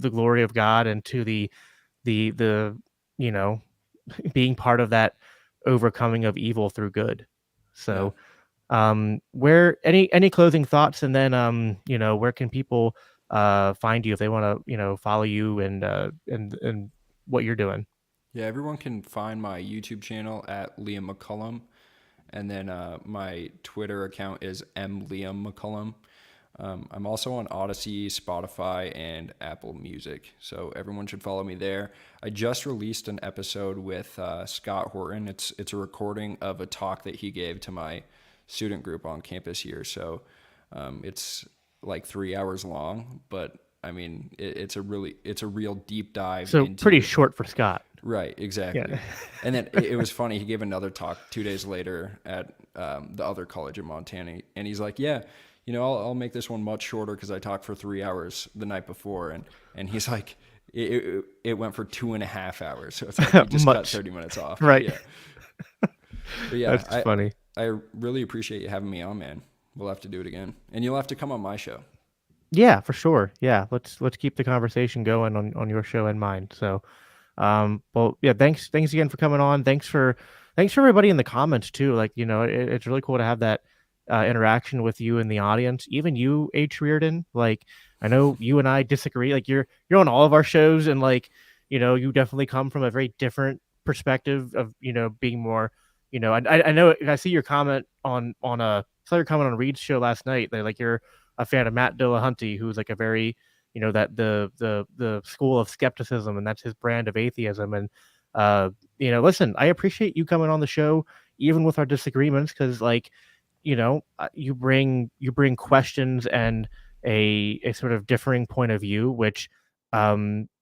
glory of God, and to the being part of that overcoming of evil through good. So where any closing thoughts, and then where can people find you if they want to follow you and what you're doing? Yeah, everyone can find my YouTube channel at Liam McCollum, and then my Twitter account is @MLiamMcCollum. I'm also on Odyssey, Spotify, and Apple Music, so everyone should follow me there. I just released an episode with Scott Horton. It's a recording of a talk that he gave to my student group on campus here, so it's like 3 hours long, but I mean it's a real deep dive. So pretty short for Scott. Right, exactly. Yeah. And then it was funny. He gave another talk 2 days later at the other college in Montana, and he's like, "Yeah, I'll make this one much shorter because I talked for 3 hours the night before," and he's like, it went for 2.5 hours, so it's like you just cut 30 minutes off. Right. Yeah. But yeah, that's funny. I really appreciate you having me on, man. We'll have to do it again, and you'll have to come on my show. Yeah, for sure. Yeah, let's keep the conversation going on your show and mine. So, well, yeah, thanks again for coming on. Thanks for everybody in the comments too. Like, it's really cool to have that interaction with you in the audience. Even you, H. Reardon. Like, I know you and I disagree. Like, you're on all of our shows, and like, you definitely come from a very different perspective of being more. I know I see your comment on Reed's show last night. That like you're a fan of Matt Dillahunty, who's like a very that the school of skepticism, and that's his brand of atheism. And listen, I appreciate you coming on the show even with our disagreements, because like you bring questions and a sort of differing point of view, which I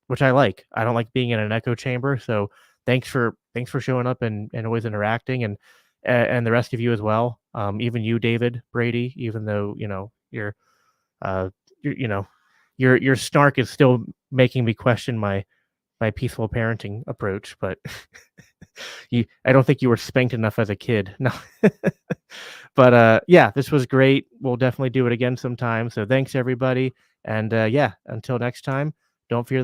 like. I don't like being in an echo chamber. So thanks for showing up and always interacting, and the rest of you as well. Even you, David Brady, even though your snark is still making me question my peaceful parenting approach, but I don't think you were spanked enough as a kid. No. But yeah, this was great. We'll definitely do it again sometime. So thanks everybody. And yeah, until next time, don't fear the